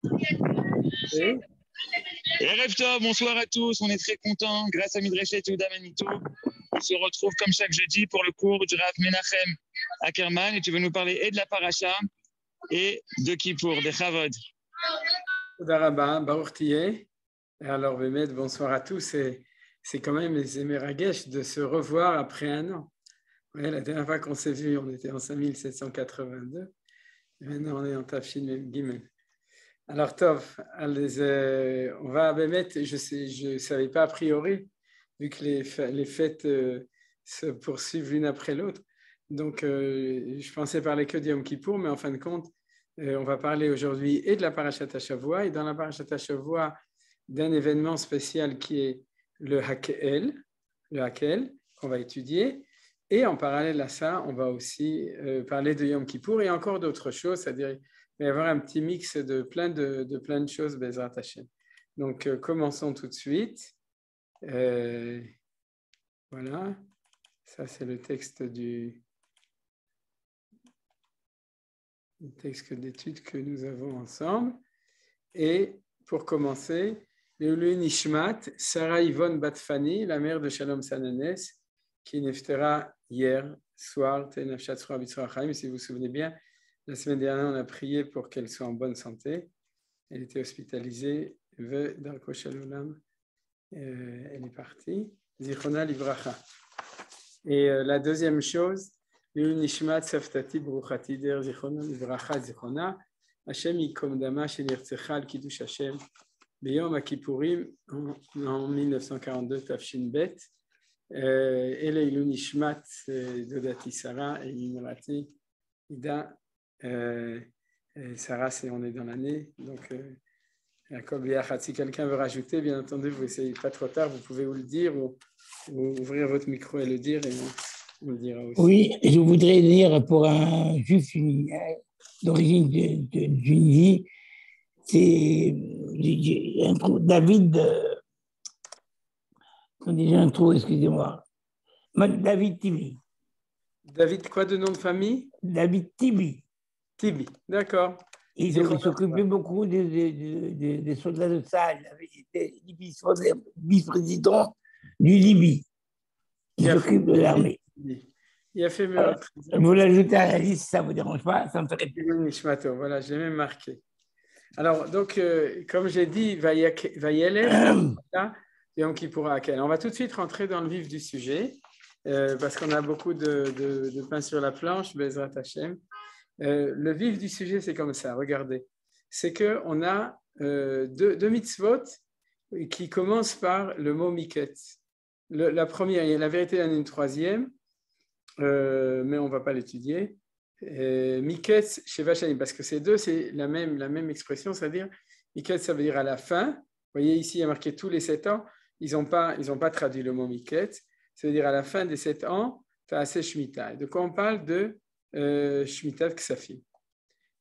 Et Erev Tov, bonsoir à tous, on est très contents, grâce à Midreshet Yehuda Manito. On se retrouve comme chaque jeudi pour le cours du Rav Menachem Ackerman et tu veux nous parler et de la paracha et de Kippour, de Chavod. Todarabah, Baruch Tiyeh. Alors, Bémet, bonsoir à tous. C'est quand même les Meragesh de se revoir après un an. Ouais, la dernière fois qu'on s'est vu, on était en 5782. Et maintenant, on est en Tafshin Mem Gimel. Alors, Tov, on va, Bémet, je ne savais pas a priori, vu que les fêtes se poursuivent l'une après l'autre. Donc, je pensais parler que de Yom Kippour, mais en fin de compte, on va parler aujourd'hui et de la Parashat HaShavua, et dans la Parashat HaShavua, d'un événement spécial qui est le Hakel, qu'on va étudier. Et en parallèle à ça, on va aussi parler de Yom Kippour et encore d'autres choses, c'est-à-dire il va y avoir un petit mix de plein de choses, Bezrat Hashem. Donc, commençons tout de suite. Voilà, ça c'est le texte d'études que nous avons ensemble. Et pour commencer, le Nishmat, Sarah Yvonne Batfani, la mère de Shalom Sananes, qui neftera hier soir, si vous vous souvenez bien, la semaine dernière, on a prié pour qu'elle soit en bonne santé. Elle était hospitalisée, Darko Shalom, elle est partie, Zichona Livracha. Et la deuxième chose, le Nishmat Saftati Bruchati Der Zichona Livracha Zichona, Hashem Yikom Dama Shenirtzecha al Kiddush Hashem Beyom HaKippurim en 1942 Tafshin Bet et Leilu Nishmat Dodati Sarah et Imrati Ida Sarah, on est dans l'année donc Jacob Yachat, si quelqu'un veut rajouter, bien entendu, vous essayez pas trop tard, vous pouvez vous le dire ou ouvrir votre micro et le dire et on le dira aussi. Oui, je voudrais dire pour un juif d'origine de Tunisie, c'est un trou, David, déjà un trou, excusez-moi, David Tibi. David, quoi de nom de famille? David Tibi. Tibi, d'accord. Il s'occupait beaucoup des soldats de Sahel. Il était vice-président du Libye. Il s'occupe de l'armée. Il a fait mieux. Vous l'ajoutez à la liste, ça ne vous dérange pas? Ça me ferait plaisir. Voilà, je l'ai même marqué. Alors, donc, comme j'ai dit, Vayelech, Yom Kippour Hakel. On va tout de suite rentrer dans le vif du sujet, parce qu'on a beaucoup de pain sur la planche, Bezrat Hashem. Le vif du sujet, c'est comme ça, regardez. C'est qu'on a deux mitzvot qui commencent par le mot miket. La première, il y a la vérité, il y en a une troisième, mais on ne va pas l'étudier. Miket chez Vachanim, parce que ces deux, c'est la même expression, c'est-à-dire, Miket, ça veut dire à la fin. Vous voyez ici, il y a marqué tous les 7 ans. Ils n'ont pas traduit le mot Miket. Ça veut dire à la fin des 7 ans, tu as assez Shemitah. De quoi on parle? De Shemitah Ksafim.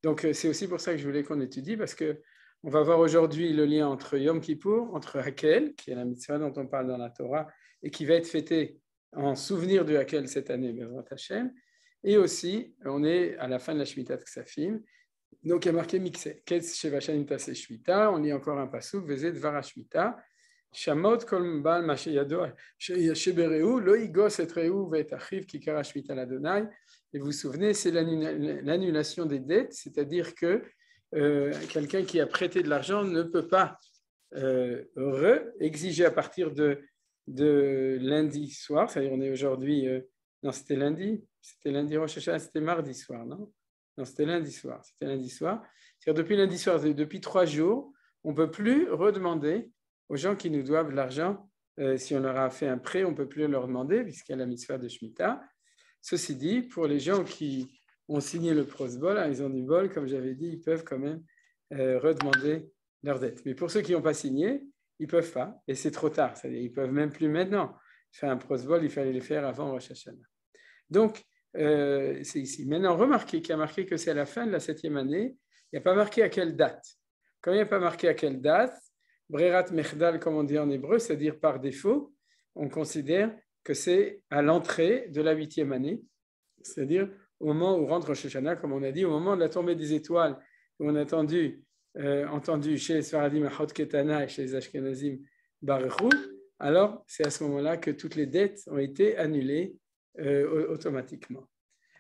Donc, c'est aussi pour ça que je voulais qu'on étudie, parce qu'on va voir aujourd'hui le lien entre Yom Kippour, entre Hakel, qui est la mitzvah dont on parle dans la Torah, et qui va être fêtée en souvenir du Hakel cette année, Bezrat Hashem. Et aussi, on est à la fin de la Shemitah Ksafim. Donc, il y a marqué Mikse. Ketz Shevashanim Taseh Shemitah. On lit encore un pasuk, Vezet Dvar Shemitah. Shamot kol bal masheyado shebereu lo igos et reu ve'et achiv kikara Shemitah l'Adonai. Et vous vous souvenez, c'est l'annulation des dettes, c'est-à-dire que quelqu'un qui a prêté de l'argent ne peut pas exiger à partir de lundi soir, c'est-à-dire on est aujourd'hui, non c'était lundi Rosh Hashanah, c'était mardi soir, non, c'était lundi soir. C'est-à-dire depuis lundi soir, depuis 3 jours, on ne peut plus redemander aux gens qui nous doivent de l'argent, si on leur a fait un prêt, on ne peut plus leur demander, puisqu'il y a la mitzvah de Shemitah. Ceci dit, pour les gens qui ont signé le prosbol, ils ont du bol, comme j'avais dit, ils peuvent quand même redemander leur dette. Mais pour ceux qui n'ont pas signé, ils ne peuvent pas, et c'est trop tard, c'est-à-dire ils ne peuvent même plus maintenant. Faire un prosbol, il fallait les faire avant Rosh Hashanah. Donc, c'est ici. Maintenant, remarquez qu'il y a marqué que c'est à la fin de la 7e année, il n'y a pas marqué à quelle date. Quand il n'y a pas marqué à quelle date, Brerat Mechdal, comme on dit en hébreu, c'est-à-dire par défaut, on considère que c'est à l'entrée de la 8e année, c'est-à-dire au moment où rentre Rosh Hashanah, comme on a dit, au moment de la tombée des étoiles, où on a entendu entendu chez les Sfaradim Achot Ketana et chez les Ashkenazim Baruchou, alors c'est à ce moment-là que toutes les dettes ont été annulées automatiquement.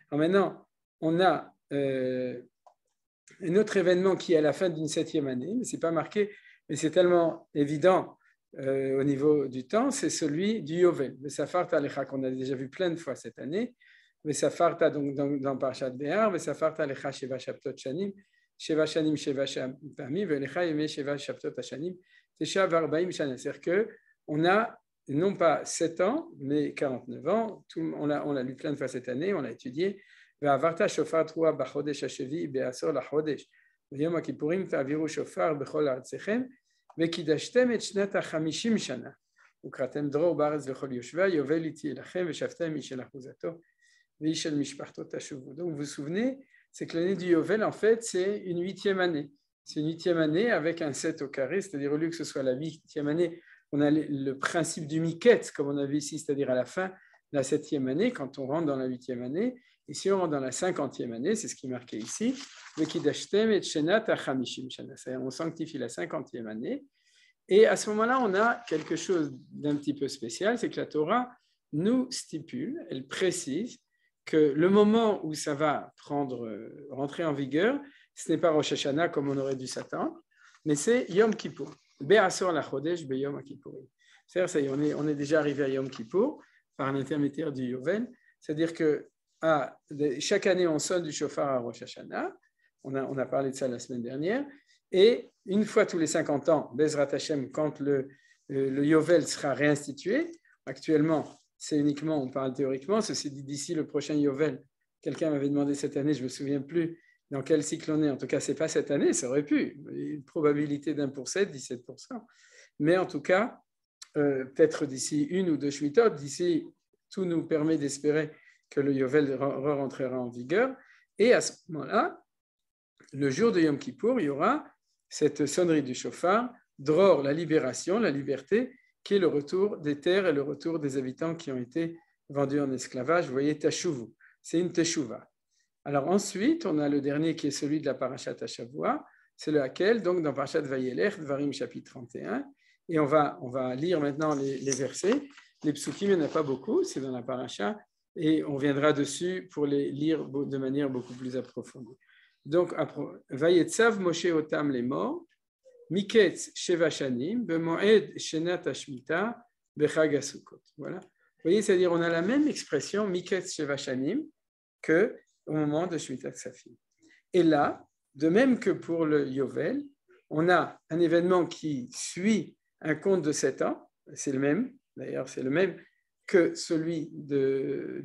Alors maintenant, on a un autre événement qui est à la fin d'une 7e année, mais ce n'est pas marqué, mais c'est tellement évident au niveau du temps, c'est celui du Yovel, le Safarta Alecha, qu'on a déjà vu plein de fois cette année, le Safarta donc dans Parashat Behar, le Safarta Alecha Sheva Shabtot Shanim, Sheva Shanim Sheva Pamim, Velecha Yemei Sheva Shabtot Hashanim, Tesha Varbaim Shana. C'est-à-dire qu'on a non pas 7 ans, mais 49 ans, on l'a lu plein de fois cette année, on l'a étudié. Ve'avarta shofar trua b'chodesh hashevi be'asor lachodesh. V'yom ha'kippurim ta'aviru shofar b'chol artzechem. וכידשתם את שנת 50 שנה, וקראתם דרור בארץ לכל יושביה, יובל איתי אליכם, ושבתם איש של אחוזתו, ואיש של משפחתו תשובו. Donc vous vous souvenez, c'est que l'année du Yovel, en fait, c'est une 8e année. C'est une 8e année avec un 7 au carré, c'est-à-dire au lieu que ce soit la 8e année, on a le principe du miket, comme on a vu ici, c'est-à-dire à la fin de la 7e année, quand on rentre dans la 8e année. Ici, on rentre dans la 50e année, c'est ce qui est marqué ici. On sanctifie la 50e année. Et à ce moment-là, on a quelque chose d'un petit peu spécial, c'est que la Torah nous stipule, elle précise que le moment où ça va rentrer en vigueur, ce n'est pas Rosh Hashanah comme on aurait dû s'attendre, mais c'est Yom Kippour. Be'asor la Chodesh be'Yom Kippourim. C'est-à-dire, ça y est, on est déjà arrivé à Yom Kippour par l'intermédiaire du Yovel, c'est-à-dire que chaque année, on sonne du shofar à Rosh Hashanah. On a parlé de ça la semaine dernière. Et une fois tous les 50 ans, Bezrat Hashem, quand le Yovel sera réinstitué, actuellement, c'est uniquement, on parle théoriquement, ceci dit d'ici le prochain Yovel. Quelqu'un m'avait demandé cette année, je ne me souviens plus dans quel cycle on est. En tout cas, ce n'est pas cette année, ça aurait pu. Une probabilité d'1%, 17%. Mais en tout cas, peut-être d'ici une ou deux Shemitot, d'ici, tout nous permet d'espérer que le Yovel rentrera en vigueur. Et à ce moment-là, le jour de Yom Kippour, il y aura cette sonnerie du shofar, Dror, la libération, la liberté, qui est le retour des terres et le retour des habitants qui ont été vendus en esclavage. Vous voyez, Tashuvu, c'est une Teshuva. Alors ensuite, on a le dernier qui est celui de la Parashat Hashavua, c'est le Hakel, donc dans Parashat Vayelech, Dvarim chapitre 31. Et on va lire maintenant les versets. Les psukim, il n'y en a pas beaucoup, c'est dans la Parasha. Et on viendra dessus pour les lire de manière beaucoup plus approfondie. Donc, Vayetzav Moshe Otam les morts, Miketz Sheva Shanim, Bemoed Shenat Hashmita, Bechag HaSukkot. Voilà. Vous voyez, c'est-à-dire on a la même expression, Miketz Sheva Shanim, qu'au moment de Shmitat Ksafim. Et là, de même que pour le Yovel, on a un événement qui suit un compte de 7 ans, c'est le même, d'ailleurs c'est le même que celui de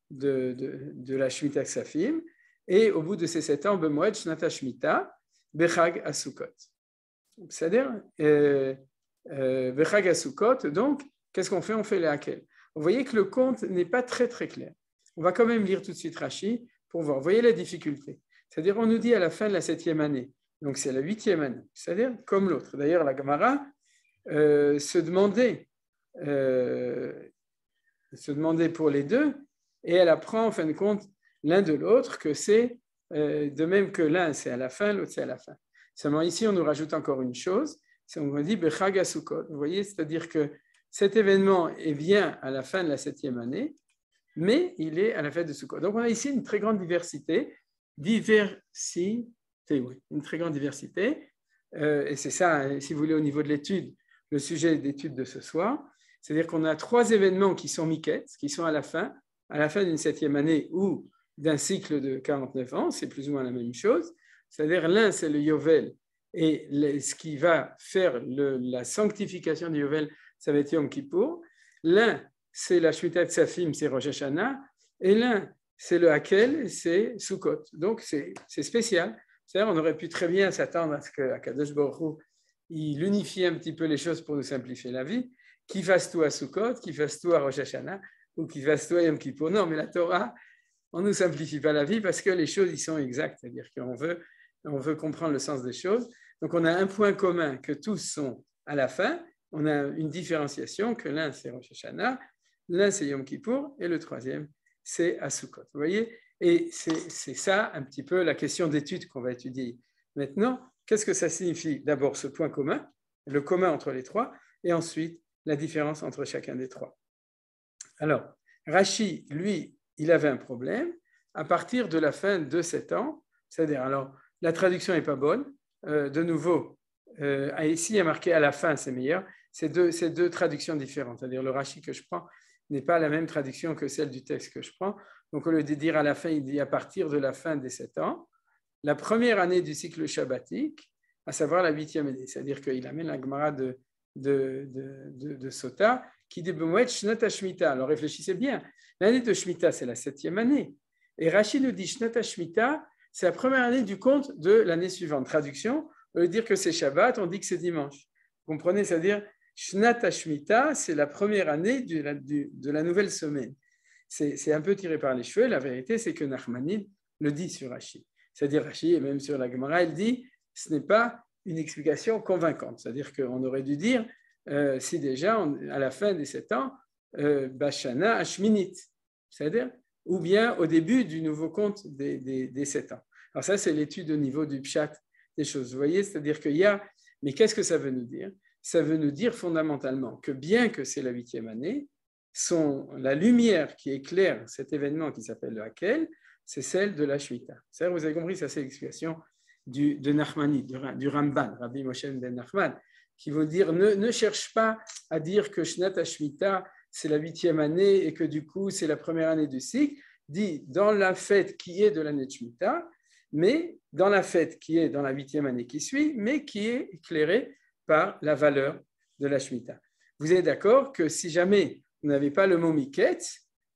la Shemitah Ksafim, et au bout de ces 7 ans, Bemoed Shnata Shemitah, Bechag HaSukkot. C'est-à-dire, Bechag HaSukkot, donc, qu'est-ce qu'on fait? On fait les Hakel. Vous voyez que le compte n'est pas très très clair. On va quand même lire tout de suite Rashi pour voir. Vous voyez la difficulté. C'est-à-dire, on nous dit à la fin de la 7e année, donc c'est la 8e année, c'est-à-dire comme l'autre. D'ailleurs, la Gemara se demandait pour les deux, et elle apprend en fin de compte l'un de l'autre que c'est de même que l'un c'est à la fin, l'autre c'est à la fin. Seulement ici on nous rajoute encore une chose, c'est on nous dit Bechag HaSukkot. Vous voyez, c'est-à-dire que cet événement est bien à la fin de la 7e année, mais il est à la fête de Sukkot. Donc on a ici une très grande diversité, une très grande diversité, et c'est ça, si vous voulez, au niveau de l'étude, le sujet d'étude de ce soir. C'est-à-dire qu'on a 3 événements qui sont Miketz, qui sont à la fin d'une 7e année ou d'un cycle de 49 ans, c'est plus ou moins la même chose. C'est-à-dire l'un, c'est le Yovel, et ce qui va faire la sanctification du Yovel, ça va être Yom Kippour. L'un, c'est la Shmitat Ksafim, c'est Rosh Hashanah, et l'un, c'est le Hakel, c'est Sukkot. Donc c'est spécial. C'est-à-dire on aurait pu très bien s'attendre à ce qu'Akadosh Baruch Hu, il unifie un petit peu les choses pour nous simplifier la vie, qu'il fasse tout à Sukkot, qu'il fasse tout à Rosh Hashanah, ou qu'il fasse tout à Yom Kippour. Non, mais la Torah, on ne nous simplifie pas la vie parce que les choses y sont exactes, c'est-à-dire qu'on veut comprendre le sens des choses. Donc on a un point commun que tous sont à la fin, on a une différenciation que l'un c'est Rosh Hashanah, l'un c'est Yom Kippour et le troisième c'est à Sukkot. Vous voyez? Et c'est ça un petit peu la question d'étude qu'on va étudier maintenant. qu'est-ce que ça signifie? D'abord, ce point commun, le commun entre les trois, et ensuite, la différence entre chacun des trois. Alors, Rashi, lui, il avait un problème à partir de la fin de 7 ans, c'est-à-dire, alors, la traduction n'est pas bonne, de nouveau, ici, il y a marqué à la fin, c'est meilleur, c'est deux traductions différentes, c'est-à-dire le Rashi que je prends n'est pas la même traduction que celle du texte que je prends, donc au lieu de dire à la fin, il dit à partir de la fin des 7 ans, la première année du cycle shabbatique, à savoir la 8e année, c'est-à-dire qu'il amène la Gemara de Sota, qui dit B'moed Shnat HaShmita. Alors réfléchissez bien, l'année de Shemitah, c'est la 7e année. Et Rashi nous dit Shnat HaShmita, c'est la première année du compte de l'année suivante. Traduction, on veut dire que c'est Shabbat, on dit que c'est dimanche. Vous comprenez? C'est-à-dire, Shnat HaShmita, c'est la première année de la nouvelle semaine. C'est un peu tiré par les cheveux. La vérité, c'est que Nachmanide le dit sur Rashi. C'est-à-dire, Rashi, et même sur la Gemara, il dit ce n'est pas une explication convaincante. C'est-à-dire qu'on aurait dû dire si déjà, à la fin des 7 ans, Bashana Hashminit, c'est-à-dire, ou bien au début du nouveau compte des 7 ans. Alors ça, c'est l'étude au niveau du pshat des choses. Vous voyez, c'est-à-dire qu'il y a... Mais qu'est-ce que ça veut nous dire? Ça veut nous dire fondamentalement que bien que c'est la 8e année, la lumière qui éclaire cet événement qui s'appelle le Hakel, c'est celle de la Shemitah. C'est-à-dire, vous avez compris, ça c'est l'explication de Nachmani, du Ramban, Rabbi Moshe ben Nachman, qui veut dire ne cherche pas à dire que Shnat HaShmita c'est la 8e année et que du coup c'est la première année du cycle, dit dans la fête qui est de l'année de Shemitah, mais dans la fête qui est dans la 8e année qui suit, mais qui est éclairée par la valeur de la Shemitah. Vous êtes d'accord que si jamais vous n'avez pas le mot Miket,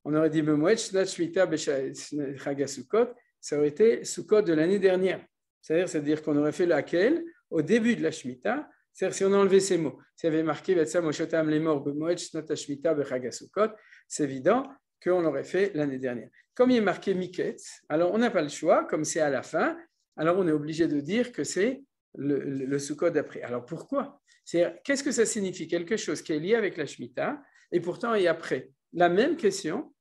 on aurait dit B'moed Shnat Shemitah Chag HaSukkot, ça aurait été Sukkot de l'année dernière. C'est-à-dire qu'on aurait fait le Hakel au début de la Shemitah, c'est-à-dire si on a enlevé ces mots. S'il y avait marqué Vetsam Moshotam Lemor B'moed Shnat Shemitah Chag HaSukkot, c'est évident qu'on l'aurait fait l'année dernière. Comme il est marqué Miket, alors on n'a pas le choix, comme c'est à la fin, alors on est obligé de dire que c'est le Sukkot d'après. Alors pourquoi? Qu'est-ce que ça signifie? Quelque chose qui est lié avec la Shemitah, et pourtant et après. La même question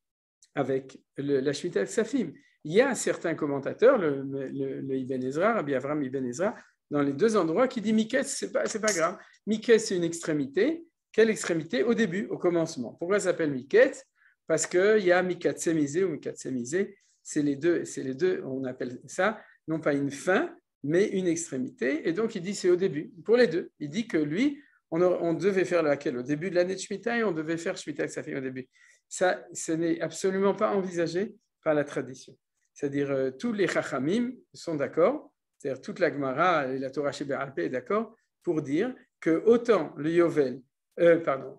avec la Shemitah Ksafim. Il y a certains commentateurs, le Ibn Ezra, Rabbi Avram Ibn Ezra, dans les deux endroits, qui dit Miket, c'est pas grave. Miket, c'est une extrémité. Quelle extrémité? Au début, au commencement. Pourquoi ça s'appelle Miket? Parce qu'il y a Mikatsemizé ou Mikatsemizé, c'est les deux, on appelle ça, non pas une fin, mais une extrémité. Et donc, il dit c'est au début, pour les deux. Il dit que lui, on devait faire le Hakel au début de l'année de Shemitah et on devait faire Shemitah Ksafim au début. Ça, ce n'est absolument pas envisagé par la tradition. C'est-à-dire, tous les Chachamim sont d'accord, c'est-à-dire toute la Gemara et la Torah Shebet Alpeh est d'accord pour dire que autant le Yovel,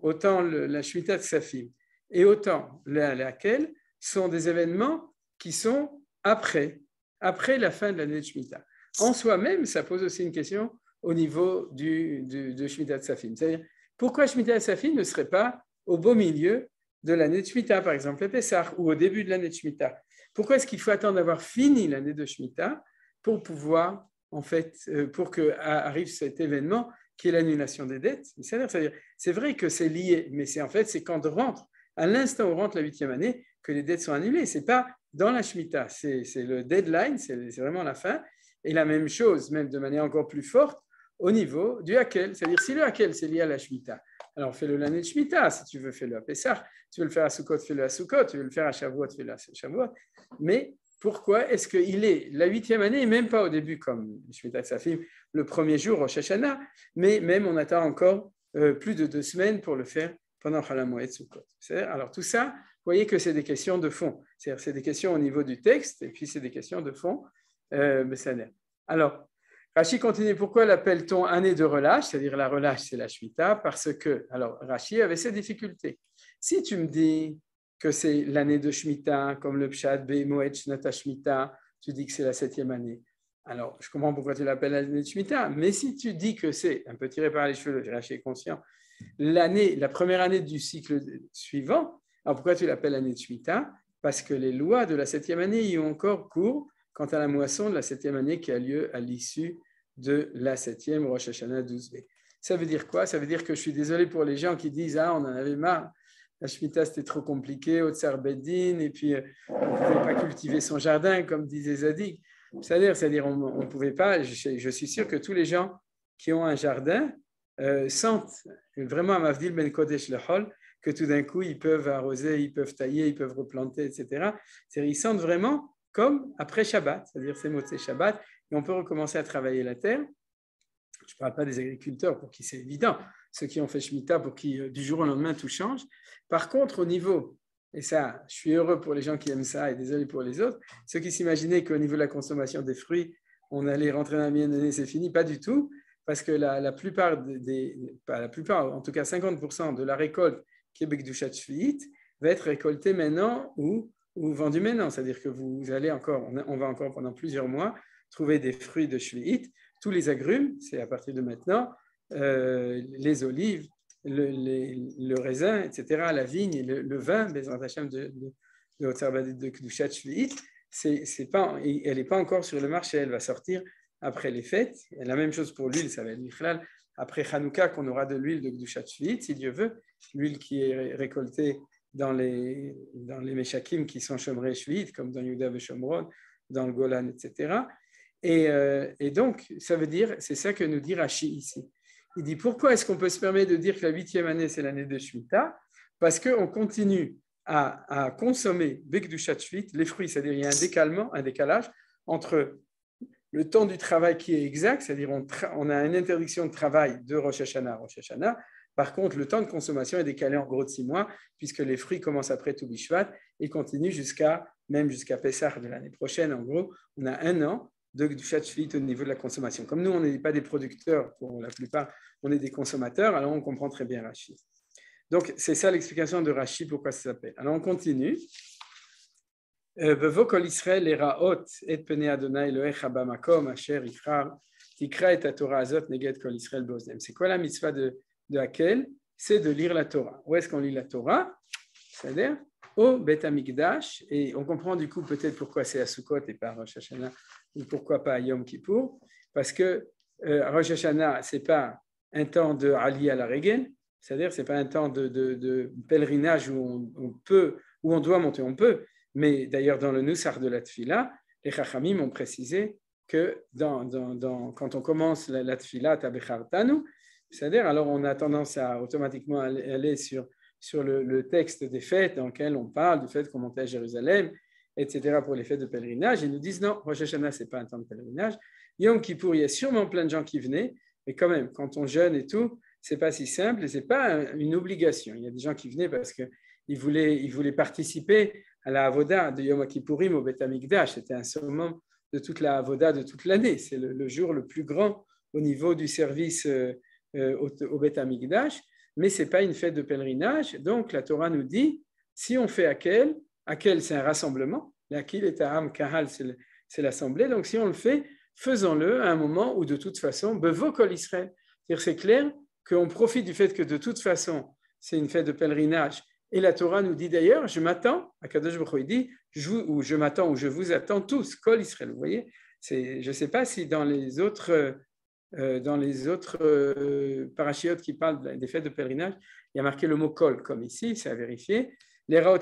autant la Shemitah Ksafim et autant le Hakel sont des événements qui sont après la fin de l'année de Shemitah. En soi-même, ça pose aussi une question au niveau de Shemitah Ksafim. C'est-à-dire, pourquoi Shemitah Ksafim ne serait pas au beau milieu de l'année de Shemitah, par exemple, le Pessah, ou au début de l'année de Shemitah? Pourquoi est-ce qu'il faut attendre d'avoir fini l'année de Shemitah pour pouvoir, en fait, pour qu'arrive cet événement qui est l'annulation des dettes? C'est-à-dire, c'est vrai que c'est lié, mais c'est quand on rentre, à l'instant où rentre la 8e année, que les dettes sont annulées. Ce n'est pas dans la Shemitah, c'est le deadline, c'est vraiment la fin. Et la même chose, même de manière encore plus forte, au niveau du Hakel. C'est-à-dire, si le Hakel, c'est lié à la Shemitah, alors fais-le l'année de Shemitah. Si tu veux, fais-le à Pessah. Tu veux le faire à Sukkot, fais-le à Sukkot. Tu veux le faire à Shavuot, fais-le à Shavuot. Mais pourquoi est-ce qu'il est la 8e année, et même pas au début, comme Shemitah Ksafim, le premier jour, Rosh Hashanah, mais même on attend encore plus de 2 semaines pour le faire pendant Chol HaMoed Sukkot. Alors tout ça, vous voyez que c'est des questions de fond. C'est-à-dire, c'est des questions au niveau du texte, et puis c'est des questions de fond. Alors, Rashi continue, pourquoi l'appelle-t-on année de relâche? C'est-à-dire la relâche, c'est la Shemitah, parce que, alors Rashi avait ses difficultés. Si tu me dis que c'est l'année de Shemitah, comme le Pshat, B'moed Shnat HaShemitah, tu dis que c'est la 7e année. Alors, je comprends pourquoi tu l'appelles l'année de Shemitah, mais si tu dis que c'est, un peu tiré par les cheveux, Rashi est conscient, la première année du cycle suivant, alors pourquoi tu l'appelles l'année de Shemitah? Parce que les lois de la 7e année y ont encore cours quant à la moisson de la 7e année qui a lieu à l'issue de la 7e Rosh Hashanah 12b. Ça veut dire quoi? Ça veut dire que je suis désolé pour les gens qui disent « Ah, on en avait marre, la Shemitah c'était trop compliqué, au Tsar Beddin, et puis on ne pouvait pas cultiver son jardin, comme disait Zadig. » C'est-à-dire on ne pouvait pas, je suis sûr que tous les gens qui ont un jardin sentent vraiment à Mavdil Ben Kodesh le Hol, que tout d'un coup, ils peuvent arroser, ils peuvent tailler, ils peuvent replanter, etc. C'est-à-dire ils sentent vraiment comme après Shabbat, c'est-à-dire c'est Motzei Shabbat, et on peut recommencer à travailler la terre. Je ne parle pas des agriculteurs pour qui c'est évident, ceux qui ont fait Shemitah pour qui du jour au lendemain tout change. Par contre, au niveau, et ça, je suis heureux pour les gens qui aiment ça et désolé pour les autres, ceux qui s'imaginaient qu'au niveau de la consommation des fruits, on allait rentrer dans la mienne année, c'est fini, pas du tout, parce que la plupart, pas la plupart, en tout cas 50% de la récolte qui est Bekdushat Shvi'it va être récoltée maintenant ou vendue maintenant. C'est-à-dire que vous allez encore, on va encore pendant plusieurs mois trouver des fruits de Shvi'it. Tous les agrumes, c'est à partir de maintenant, les olives, le raisin, etc., la vigne, le vin, Bezrat Hashem de Kedushat Shvi'it, elle n'est pas encore sur le marché, elle va sortir après les fêtes. Et la même chose pour l'huile, ça va être Michlal. Après Hanouka, qu'on aura de l'huile de Kedushat Shvi'it, si Dieu veut, l'huile qui est récoltée dans les Meshakim qui sont Shomrei Shvi'it, comme dans Yehuda Veshomron, dans le Golan, etc. Et donc, ça veut dire, c'est ça que nous dit Rashi ici. Il dit, pourquoi est-ce qu'on peut se permettre de dire que la 8e année, c'est l'année de Shemitah? Parce qu'on continue à consommer Bekdushat Shvi'it, les fruits, c'est-à-dire il y a un décalage entre le temps du travail qui est exact, c'est-à-dire on a une interdiction de travail de Rosh Hashanah à Rosh Hashanah. Par contre, le temps de consommation est décalé en gros de 6 mois, puisque les fruits commencent après Tou Bishvat et continuent même jusqu'à Pessah de l'année prochaine. En gros, on a 1 an de Kedushat Shvi'it au niveau de la consommation. Comme nous, on n'est pas des producteurs pour la plupart, on est des consommateurs, alors on comprend très bien Rashi. Donc, c'est ça l'explication de Rashi, pourquoi ça s'appelle. Alors, on continue. Bevo kol Israël eraot et pene Adonai Elohecha bamakom asher yichar tikra et Torah azot neged kol Israël beoznem. C'est quoi la mitzvah de Hakel? C'est de lire la Torah. Où est-ce qu'on lit la Torah? C'est-à-dire au Beth Amikdash, et on comprend du coup peut-être pourquoi c'est à Sukkot et pas à Rosh Hashanah, ou pourquoi pas à Yom Kippour, parce que Rosh Hashanah, ce n'est pas un temps de Ali à la Regen, c'est-à-dire ce n'est pas un temps de pèlerinage où on doit monter, on peut, mais d'ailleurs dans le Nusar de la Tfila, les Chachamim ont précisé que quand on commence la Tfila, Tabechartanu, c'est-à-dire alors on a tendance à automatiquement aller sur le texte des fêtes dans lequel on parle du fait qu'on montait à Jérusalem, etc. pour les fêtes de pèlerinage. Ils nous disent non, Rosh Hashanah, ce n'est pas un temps de pèlerinage. Yom Kippour, il y a sûrement plein de gens qui venaient, mais quand même, quand on jeûne et tout, ce n'est pas si simple et ce n'est pas une obligation. Il y a des gens qui venaient parce qu'ils voulaient participer à la Avoda de Yom Kippourim au Beth Amikdash. C'était un summum de toute la Avoda de toute l'année. C'est le jour le plus grand au niveau du service au Beth Amikdash. Mais ce n'est pas une fête de pèlerinage. Donc, la Torah nous dit, si on fait Hakel, c'est un rassemblement. L'Akil et Ta'am Kahal, c'est l'assemblée. Donc, si on le fait, faisons-le à un moment où, de toute façon, Bevo Kol Israël. C'est clair qu'on profite du fait que, de toute façon, c'est une fête de pèlerinage. Et la Torah nous dit d'ailleurs, je m'attends, Akadosh Baruch Hu, il dit, je m'attends ou je vous attends tous, Kol Israël. Vous voyez, je ne sais pas si dans les autres parachiotes qui parlent des fêtes de pèlerinage, il y a marqué le mot kol, comme ici, c'est à vérifier. Alors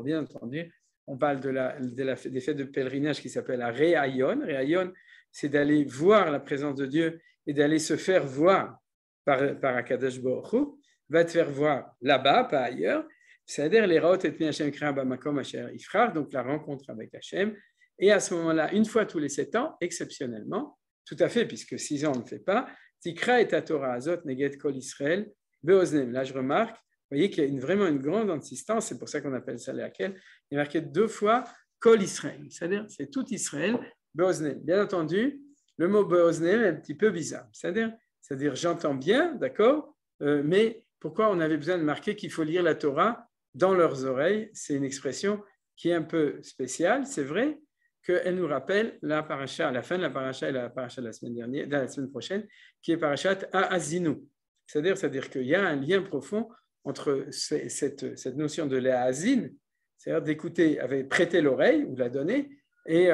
bien entendu, on parle des fêtes de pèlerinage qui s'appellent la Réayon. Réayon, c'est d'aller voir la présence de Dieu et d'aller se faire voir par Akadosh Baruch Hu, va te faire voir là-bas, pas ailleurs. C'est-à-dire les Raot et Hashem Kra Bamakom Asher Ifrar, donc la rencontre avec Hashem. Et à ce moment-là, une fois tous les 7 ans, exceptionnellement, tout à fait, puisque 6 ans on ne fait pas, Tikra et Torah Azot Neged Kol Israël Beoznem. Là, je remarque, vous voyez qu'il y a vraiment une grande insistance, c'est pour ça qu'on appelle ça les Hakel. Il est marqué 2 fois Kol Israël, c'est-à-dire c'est tout Israël, Beoznem. Bien entendu, le mot Beoznem est un petit peu bizarre, c'est-à-dire j'entends bien, d'accord, mais pourquoi on avait besoin de marquer qu'il faut lire la Torah dans leurs oreilles? C'est une expression qui est un peu spéciale, c'est vrai, qu'elle nous rappelle la paracha, à la fin de la paracha et la paracha de la semaine prochaine, qui est parachat Ha'azinu. C'est-à-dire qu'il y a un lien profond entre cette notion de l'Ha'azin, c'est-à-dire d'écouter, prêter l'oreille ou la donner, et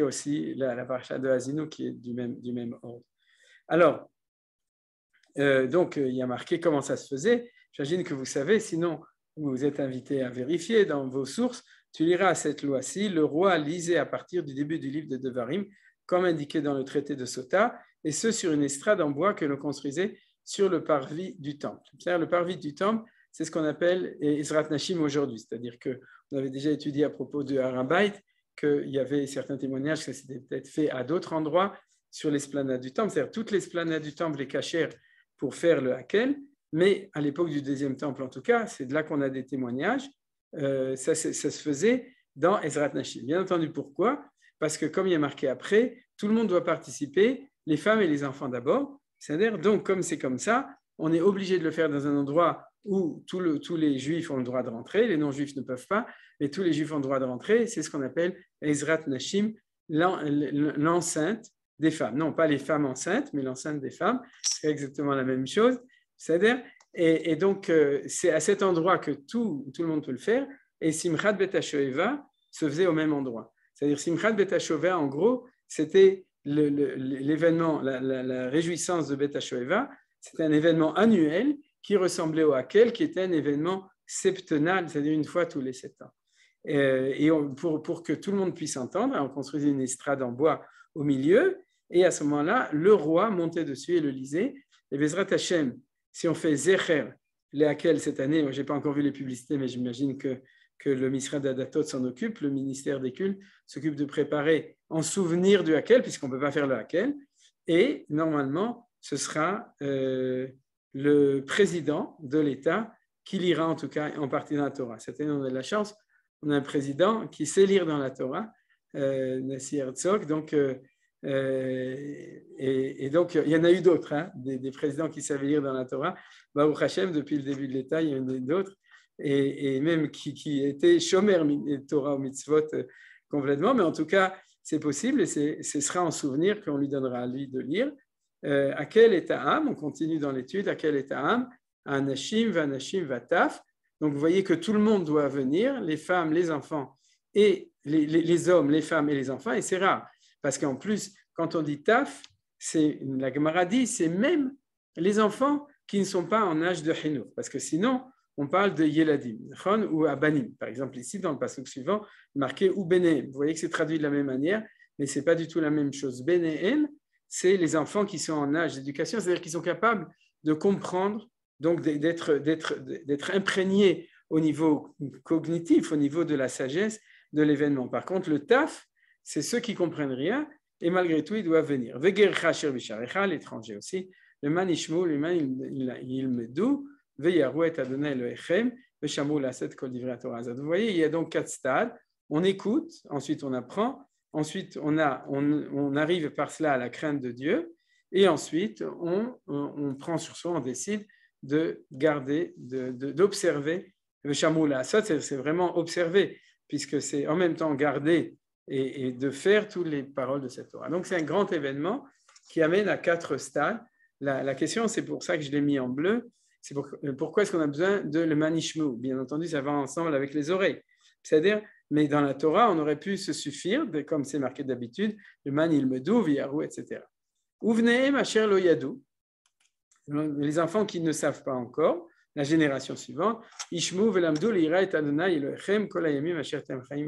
aussi la paracha de Ha'azinu qui est du même ordre. Alors, donc, il y a marqué comment ça se faisait. J'imagine que vous savez, sinon vous êtes invité à vérifier dans vos sources. tu liras cette loi-ci, le roi lisait à partir du début du livre de Devarim, comme indiqué dans le traité de Sota, et ce sur une estrade en bois que l'on construisait sur le parvis du temple. C'est-à-dire le parvis du temple, c'est ce qu'on appelle Ezrat Nashim aujourd'hui, c'est-à-dire qu'on avait déjà étudié à propos de Harabait qu'il y avait certains témoignages que c'était peut-être fait à d'autres endroits sur l'esplanade du temple, c'est-à-dire toute l'esplanade du temple est cachère pour faire le Hakel, mais à l'époque du deuxième temple en tout cas, c'est de là qu'on a des témoignages, ça se faisait dans Ezrat Nashim. Bien entendu, pourquoi ? Parce que comme il y a marqué après, tout le monde doit participer, les femmes et les enfants d'abord, c'est-à-dire donc comme c'est comme ça, on est obligé de le faire dans un endroit où tous les juifs ont le droit de rentrer, les non-juifs ne peuvent pas, mais tous les juifs ont le droit de rentrer, c'est ce qu'on appelle Ezrat Nashim, l'enceinte des femmes. Non, pas les femmes enceintes, mais l'enceinte des femmes, c'est exactement la même chose, c'est-à-dire, et donc c'est à cet endroit que tout le monde peut le faire, et Simchat Bet HaShoeva se faisait au même endroit. C'est-à-dire Simchat Bet HaShoeva, en gros, c'était l'événement, la réjouissance de Bet HaShoeva, c'était un événement annuel qui ressemblait au Hakel, qui était un événement septennal, c'est-à-dire une fois tous les 7 ans. Et pour que tout le monde puisse entendre, on construisait une estrade en bois au milieu, et à ce moment-là, le roi montait dessus et le lisait. Et Bezrat Hashem, si on fait Zecher, les Hakel cette année, je n'ai pas encore vu les publicités, mais j'imagine que le ministère d'Adatot s'en occupe, le ministère des cultes s'occupe de préparer en souvenir du Hakel, puisqu'on ne peut pas faire le Hakel, et normalement, ce sera le président de l'État qui lira en tout cas en partie dans la Torah. Cette année, on a de la chance, on a un président qui sait lire dans la Torah, Nassi Herzog, donc, et donc il y en a eu d'autres, hein, des présidents qui savaient lire dans la Torah. Baruch Hashem, depuis le début de l'État, il y en a eu d'autres, et même qui étaient shomer Torah ou mitzvot complètement, mais en tout cas, c'est possible, et ce sera en souvenir qu'on lui donnera à lui de lire. À quel est âme, on continue dans l'étude, à quel est âme, Anashim, Vanashim, Vataf. Donc vous voyez que tout le monde doit venir, les femmes, les enfants, et les hommes, les femmes et les enfants, et c'est rare, parce qu'en plus, quand on dit Taf, la Gemara dit, c'est même les enfants qui ne sont pas en âge de Hinour, parce que sinon, on parle de Yeladim, ou Abanim. Par exemple, ici, dans le passage suivant, marqué ou Benehem. Vous voyez que c'est traduit de la même manière, mais ce n'est pas du tout la même chose. Benehem, c'est les enfants qui sont en âge d'éducation, c'est-à-dire qu'ils sont capables de comprendre, donc d'être imprégnés au niveau cognitif, au niveau de la sagesse de l'événement. Par contre, le taf, c'est ceux qui ne comprennent rien, et malgré tout, ils doivent venir. Vegercha shir bisharecha, l'étranger aussi. Le man ishmu, le man il medou, veyaru et adonai Elohechem, veshamu laset kol divrei Torah. Vous voyez, il y a donc 4 stades. On écoute, ensuite on apprend, ensuite on arrive par cela à la crainte de Dieu, et ensuite on prend sur soi, on décide de garder, d'observer. Veshamu laset, c'est vraiment observer, puisque c'est en même temps garder et de faire toutes les paroles de cette Torah. Donc c'est un grand événement qui amène à 4 stades. La question, c'est pour ça que je l'ai mis en bleu, c'est pourquoi est-ce qu'on a besoin de le manishmu? Bien entendu, ça va ensemble avec les oreilles. C'est-à-dire, mais dans la Torah, on aurait pu se suffire, comme c'est marqué d'habitude, le man il medou, viyaru, etc. Uvnehem asher lo yadou, les enfants qui ne savent pas encore, la génération suivante, Ishmu velamdu l'ira et Adonai Elohechem kol hayamim asher tem chaim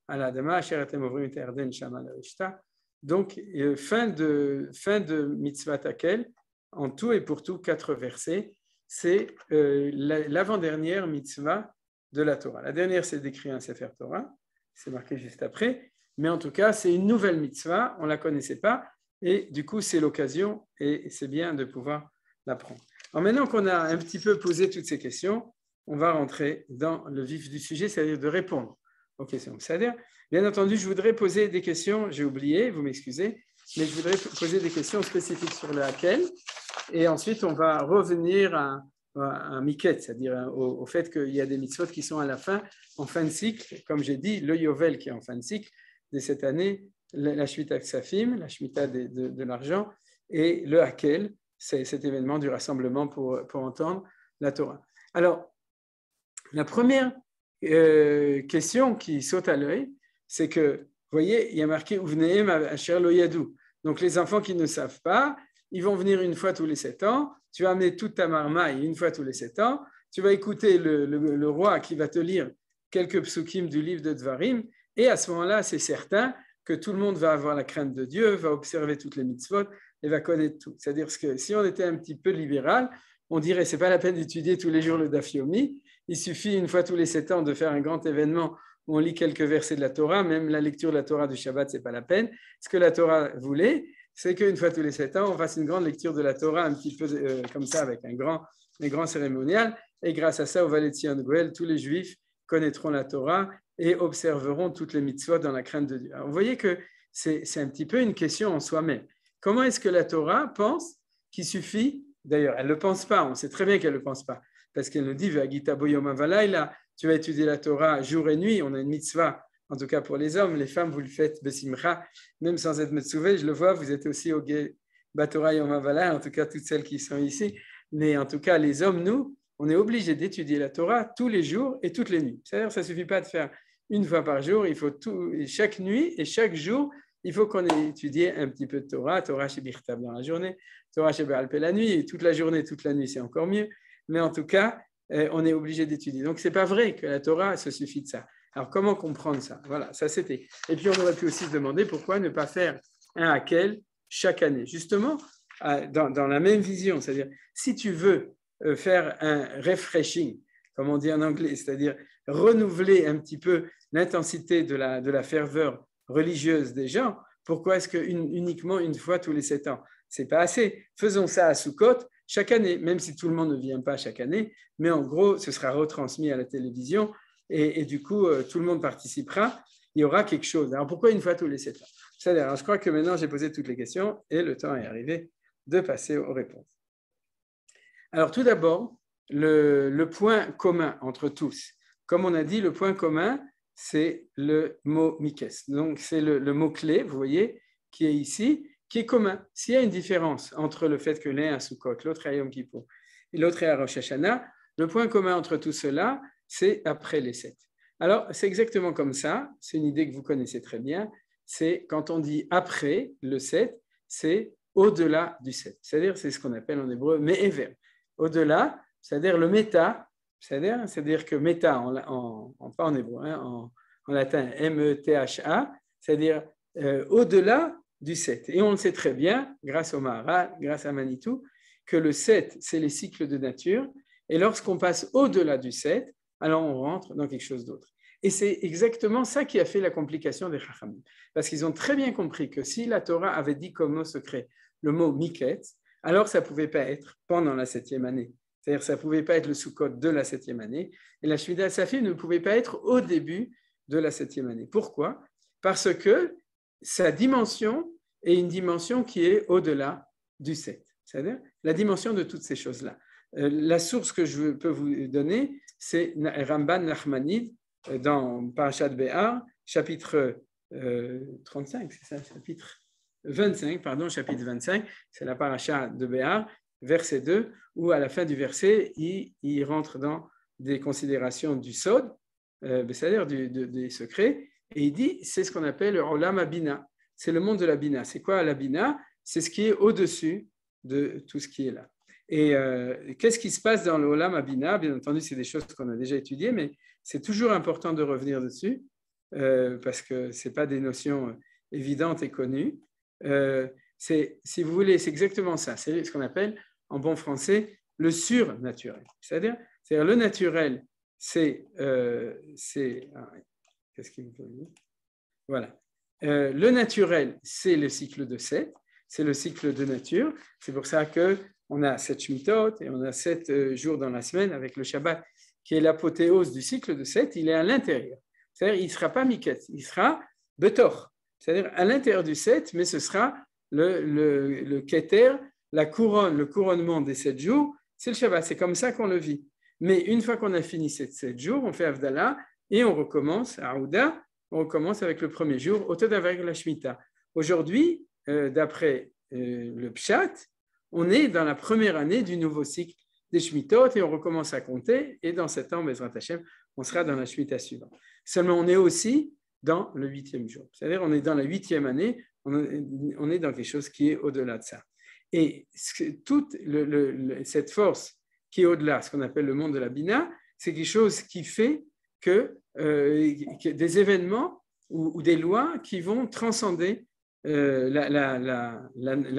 al adama asher atem ovrim et yarden shama l'arishta. Donc, fin de mitzvah Hakel, en tout et pour tout 4 versets, c'est l'avant-dernière mitzvah de la Torah. La dernière, c'est d'écrire un Sefer Torah, c'est marqué juste après, mais en tout cas, c'est une nouvelle mitzvah, on ne la connaissait pas, et du coup, c'est l'occasion, et c'est bien de pouvoir l'apprendre. Alors maintenant qu'on a un petit peu posé toutes ces questions, on va rentrer dans le vif du sujet, c'est-à-dire de répondre aux questions. C'est-à-dire, bien entendu, je voudrais poser des questions, j'ai oublié, vous m'excusez, mais je voudrais poser des questions spécifiques sur le Hakel, et ensuite on va revenir à un miket, c'est-à-dire au fait qu'il y a des mitzvot qui sont à la fin, en fin de cycle, comme j'ai dit, le Yovel qui est en fin de cycle de cette année, la Shemitah Ksafim, la Shemitah de l'argent, et le Hakel, c'est cet événement du rassemblement pour entendre la Torah. Alors, la première question qui saute à l'œil, c'est que, vous voyez, il y a marqué Uvnehem asher lo yadou. Donc, les enfants qui ne savent pas, ils vont venir une fois tous les 7 ans, tu vas amener toute ta marmaille une fois tous les 7 ans, tu vas écouter le roi qui va te lire quelques psukim du livre de Dvarim, et à ce moment-là, c'est certain que tout le monde va avoir la crainte de Dieu, va observer toutes les mitzvot et va connaître tout. C'est-à-dire que si on était un petit peu libéral, on dirait c'est pas la peine d'étudier tous les jours le Daf Yomi, il suffit une fois tous les 7 ans de faire un grand événement où on lit quelques versets de la Torah, même la lecture de la Torah du Shabbat, c'est pas la peine. Ce que la Torah voulait, c'est qu'une fois tous les 7 ans, on fasse une grande lecture de la Torah, un petit peu comme ça, avec un grand cérémonial, et grâce à ça, au Valet Tzion Goel, tous les Juifs connaîtront la Torah et observeront toutes les mitzvot dans la crainte de Dieu. Alors, vous voyez que c'est un petit peu une question en soi-même. Comment est-ce que la Torah pense qu'il suffit, d'ailleurs, elle ne le pense pas, on sait très bien qu'elle ne le pense pas, parce qu'elle nous dit, V'agita bo yom havalayla, tu vas étudier la Torah jour et nuit, on a une mitzvah, en tout cas pour les hommes, les femmes, vous le faites besimcha, même sans être metzouvé, je le vois, vous êtes aussi au Batorah yom havalay, en tout cas toutes celles qui sont ici, mais en tout cas les hommes, nous, on est obligé d'étudier la Torah tous les jours et toutes les nuits. C'est-à-dire ça ne suffit pas de faire une fois par jour, il faut chaque nuit et chaque jour, il faut qu'on ait étudié un petit peu de Torah, Torah chez Birtav dans la journée, Torah chez Be'al Peh la nuit, et toute la journée, toute la nuit, c'est encore mieux. Mais en tout cas, on est obligé d'étudier. Donc, ce n'est pas vrai que la Torah, ça suffit de ça. Alors, comment comprendre ça? Voilà, ça c'était. Et puis, on aurait pu aussi se demander pourquoi ne pas faire un Hakel chaque année. Justement, dans la même vision, c'est-à-dire, si tu veux faire un refreshing, comme on dit en anglais, c'est-à-dire renouveler un petit peu l'intensité de la ferveur religieuse des gens, pourquoi est-ce que uniquement une fois tous les 7 ans? Ce n'est pas assez. Faisons ça à Sukkot chaque année, même si tout le monde ne vient pas chaque année, mais en gros, ce sera retransmis à la télévision et du coup, tout le monde participera. Il y aura quelque chose. Alors, pourquoi une fois tous les 7 ans? C'est-à-dire, je crois que maintenant, j'ai posé toutes les questions et le temps est arrivé de passer aux réponses. Alors, tout d'abord, le point commun entre tous. Comme on a dit, le point commun, c'est le mot Mikes. Donc, c'est le mot-clé, vous voyez, qui est ici, qui est commun. S'il y a une différence entre le fait que l'un est à Sukkot, l'autre est à Yom Kippour et l'autre est à Rosh Hashanah, le point commun entre tout cela, c'est après les 7. Alors, c'est exactement comme ça, c'est une idée que vous connaissez très bien, c'est quand on dit après le 7, c'est au-delà du 7. C'est-à-dire, c'est ce qu'on appelle en hébreu me'ever. Au-delà, c'est-à-dire le méta, c'est-à-dire que méta, pas en hébreu, hein, en latin, M-E-T-H-A, c'est-à-dire au-delà du 7. Et on le sait très bien, grâce au Maharal, grâce à Manitou, que le 7, c'est les cycles de nature, et lorsqu'on passe au-delà du 7, alors on rentre dans quelque chose d'autre. Et c'est exactement ça qui a fait la complication des Chachamim, parce qu'ils ont très bien compris que si la Torah avait dit comme mot secret le mot Miketz, alors ça ne pouvait pas être pendant la 7e année. C'est-à-dire ça ne pouvait pas être le Sukkot de la 7e année, et la Shmita Safim ne pouvait pas être au début de la 7e année. Pourquoi? Parce que sa dimension est une dimension qui est au-delà du 7. C'est-à-dire la dimension de toutes ces choses-là. La source que je peux vous donner, c'est Ramban Nachmanide dans Parashat Béar, chapitre 35, c'est ça, chapitre 25, pardon, chapitre 25, c'est la Parashat de Béar, verset 2, où à la fin du verset, il rentre dans des considérations du Sod, c'est-à-dire des secrets, et il dit, c'est ce qu'on appelle le Olam Abina, c'est le monde de la Bina. C'est quoi la Bina? C'est ce qui est au-dessus de tout ce qui est là. Et qu'est-ce qui se passe dans le Olam Abina? Bien entendu, c'est des choses qu'on a déjà étudiées, mais c'est toujours important de revenir dessus, parce que ce n'est pas des notions évidentes et connues. Si vous voulez, c'est exactement ça. C'est ce qu'on appelle, en bon français, le surnaturel. C'est-à-dire le naturel, qu'est-ce qu'il vous faut dire? Voilà. Le naturel, c'est le cycle de 7, c'est le cycle de nature. C'est pour ça qu'on a 7 Shmitot et on a 7 jours dans la semaine avec le Shabbat, qui est l'apothéose du cycle de 7. Il est à l'intérieur. C'est-à-dire il ne sera pas Miketz, il sera Betor. C'est-à-dire à l'intérieur du 7, mais ce sera le Keter, la couronne, le couronnement des 7 jours, c'est le Shabbat. C'est comme ça qu'on le vit. Mais une fois qu'on a fini ces 7 jours, on fait Havdalah et on recommence à Aouda. On recommence avec le premier jour, au avec la Shemitah. Aujourd'hui, d'après le Pshat, on est dans la première année du nouveau cycle des Shemitot et on recommence à compter. Et dans 7 ans, Bezrat Hashem, on sera dans la Shemitah suivante. Seulement, on est aussi dans le 8e jour. C'est-à-dire, on est dans la 8e année, on est dans quelque chose qui est au-delà de ça. Et toute cette force qui est au-delà, ce qu'on appelle le monde de la Bina, c'est quelque chose qui fait que des événements ou des lois qui vont transcender la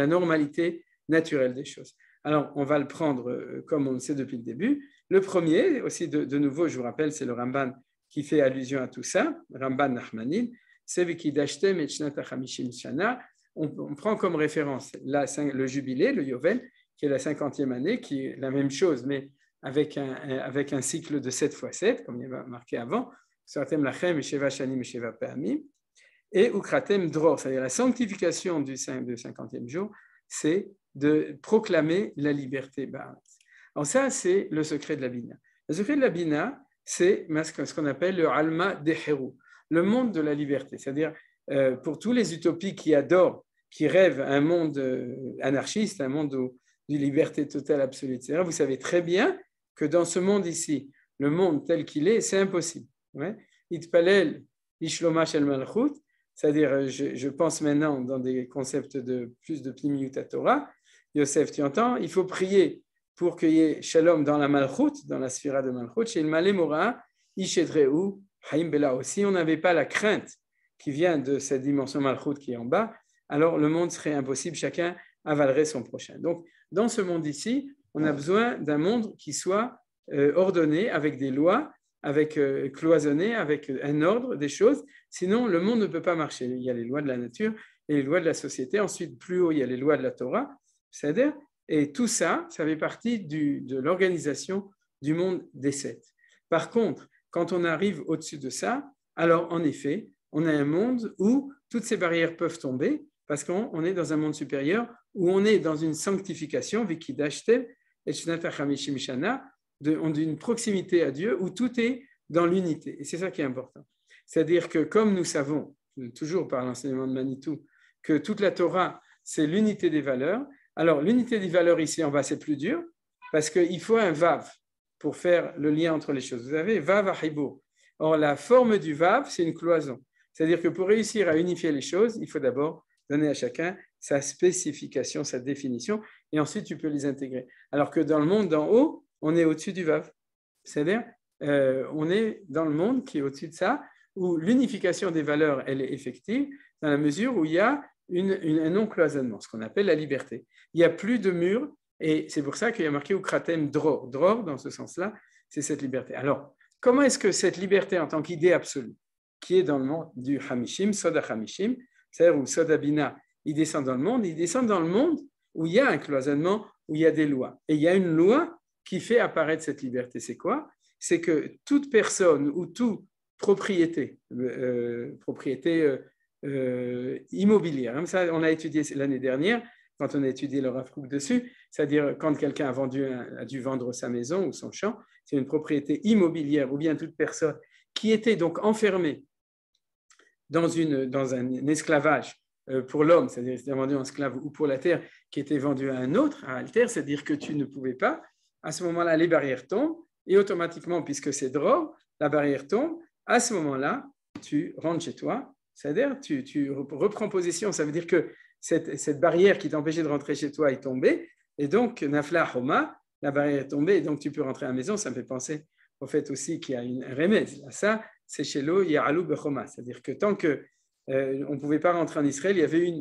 normalité naturelle des choses. Alors, on va le prendre comme on le sait depuis le début. Le premier, aussi de nouveau, je vous rappelle, c'est le Ramban qui fait allusion à tout ça, Ramban Nachmanide, c'est Vikidashtem et Shnat HaChamishim Shana. On prend comme référence le jubilé, le Yovel, qui est la 50e année, qui est la même chose, mais avec un cycle de 7 x 7, comme il y a marqué avant, Suratem Lachem, Sheva Shanim, Sheva Pe'amim, et Ukratem Dror, c'est-à-dire la sanctification du 50e jour, c'est de proclamer la liberté. Alors ça, c'est le secret de la Bina. Le secret de la Bina, c'est ce qu'on appelle le Alma Deheru, le monde de la liberté. C'est-à-dire, pour tous les utopies qui adorent, qui rêvent un monde anarchiste, un monde de liberté totale, absolue, etc., vous savez très bien que dans ce monde ici, le monde tel qu'il est, c'est impossible. Itpalel Ishloma Shel Malchut, c'est-à-dire, je pense maintenant dans des concepts de plus de Pnimiut Torah. Yosef, tu entends? Il faut prier pour qu'il y ait Shalom dans la Malchut, dans la sphira de Malchut, chez le Malé Mora, Ishedreu, Haïm Belao. Si on n'avait pas la crainte qui vient de cette dimension Malchut qui est en bas, alors le monde serait impossible, chacun avalerait son prochain. Donc, dans ce monde ici, on a besoin d'un monde qui soit ordonné avec des lois, avec cloisonné, avec un ordre des choses. Sinon, le monde ne peut pas marcher. Il y a les lois de la nature et les lois de la société. Ensuite, plus haut, il y a les lois de la Torah. C'est-à-dire, et tout ça, ça fait partie de l'organisation du monde des 7. Par contre, quand on arrive au-dessus de ça, alors en effet, on a un monde où toutes ces barrières peuvent tomber parce qu'on est dans un monde supérieur où on est dans une sanctification, Vikidashtem et Shnat HaChamishim Shana, d'une proximité à Dieu où tout est dans l'unité. Et c'est ça qui est important. C'est-à-dire que comme nous savons, toujours par l'enseignement de Manitou, que toute la Torah, c'est l'unité des valeurs, alors l'unité des valeurs ici en bas, c'est plus dur parce qu'il faut un Vav pour faire le lien entre les choses. Vous avez Vav Achibo. Or, la forme du Vav, c'est une cloison. C'est-à-dire que pour réussir à unifier les choses, il faut d'abord donner à chacun sa spécification, sa définition, et ensuite tu peux les intégrer. Alors que dans le monde d'en haut, on est au-dessus du Vav. C'est-à-dire, on est dans le monde qui est au-dessus de ça, où l'unification des valeurs, elle est effective, dans la mesure où il y a un non-cloisonnement, ce qu'on appelle la liberté. Il n'y a plus de mur, et c'est pour ça qu'il y a marqué Ukratem Dror. Dror, dans ce sens-là, c'est cette liberté. Alors, comment est-ce que cette liberté en tant qu'idée absolue, qui est dans le monde du Hamishim, Soda Hamishim, c'est-à-dire où Soda Bina, il descend dans le monde où il y a un cloisonnement, où il y a des lois. Et il y a une loi qui fait apparaître cette liberté. C'est quoi? C'est que toute personne ou toute propriété immobilière, comme ça on a étudié l'année dernière, quand on a étudié le Rav Kook dessus, c'est-à-dire quand quelqu'un a dû vendre sa maison ou son champ, c'est une propriété immobilière, ou bien toute personne qui était donc enfermée dans un esclavage pour l'homme, c'est-à-dire c'était vendu en esclave, ou pour la terre qui était vendue à un autre, à alter, c'est-à-dire que tu ne pouvais pas, à ce moment-là, les barrières tombent, et automatiquement, puisque c'est drôle, la barrière tombe, à ce moment-là, tu rentres chez toi, c'est-à-dire tu reprends possession, ça veut dire que cette barrière qui t'empêchait de rentrer chez toi est tombée, et donc, Nafla Homa, la barrière est tombée, et donc tu peux rentrer à la maison. Ça me fait penser au fait aussi qu'il y a une remède. Ça, c'est chez l'eau, Ya'alou Bechoma, c'est-à-dire que tant qu'on ne pouvait pas rentrer en Israël, il y avait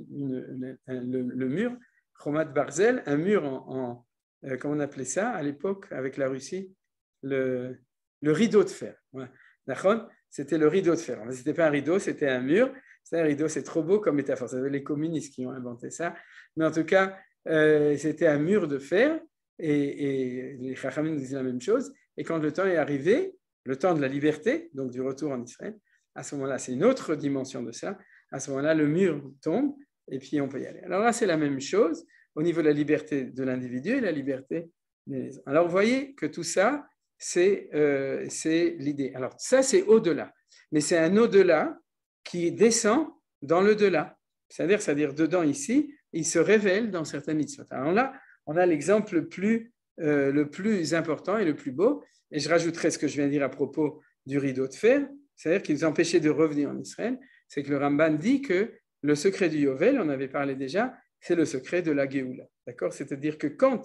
le mur, Chomat Barzel, un mur comment on appelait ça à l'époque avec la Russie, le rideau de fer. Ouais. C'était le rideau de fer. Ce n'était pas un rideau, c'était un mur. C'est un rideau, c'est trop beau comme métaphore. C'est les communistes qui ont inventé ça. Mais en tout cas, c'était un mur de fer et les Chachamim nous disaient la même chose. Et quand le temps est arrivé, le temps de la liberté, donc du retour en Israël, à ce moment-là, c'est une autre dimension de ça. À ce moment-là, le mur tombe et puis on peut y aller. Alors là, c'est la même chose au niveau de la liberté de l'individu et la liberté des maisons. Alors vous voyez que tout ça, c'est l'idée. Alors ça, c'est au-delà. Mais c'est un au-delà qui descend dans le delà. C'est-à-dire dedans ici, il se révèle dans certaines mitzvot. Alors là, on a l'exemple le plus important et le plus beau. Et je rajouterai ce que je viens de dire à propos du rideau de fer, c'est-à-dire qu'il nous empêchait de revenir en Israël. C'est que le Ramban dit que le secret du Yovel, on avait parlé déjà, c'est le secret de la Géoula. D'accord? C'est-à-dire que quand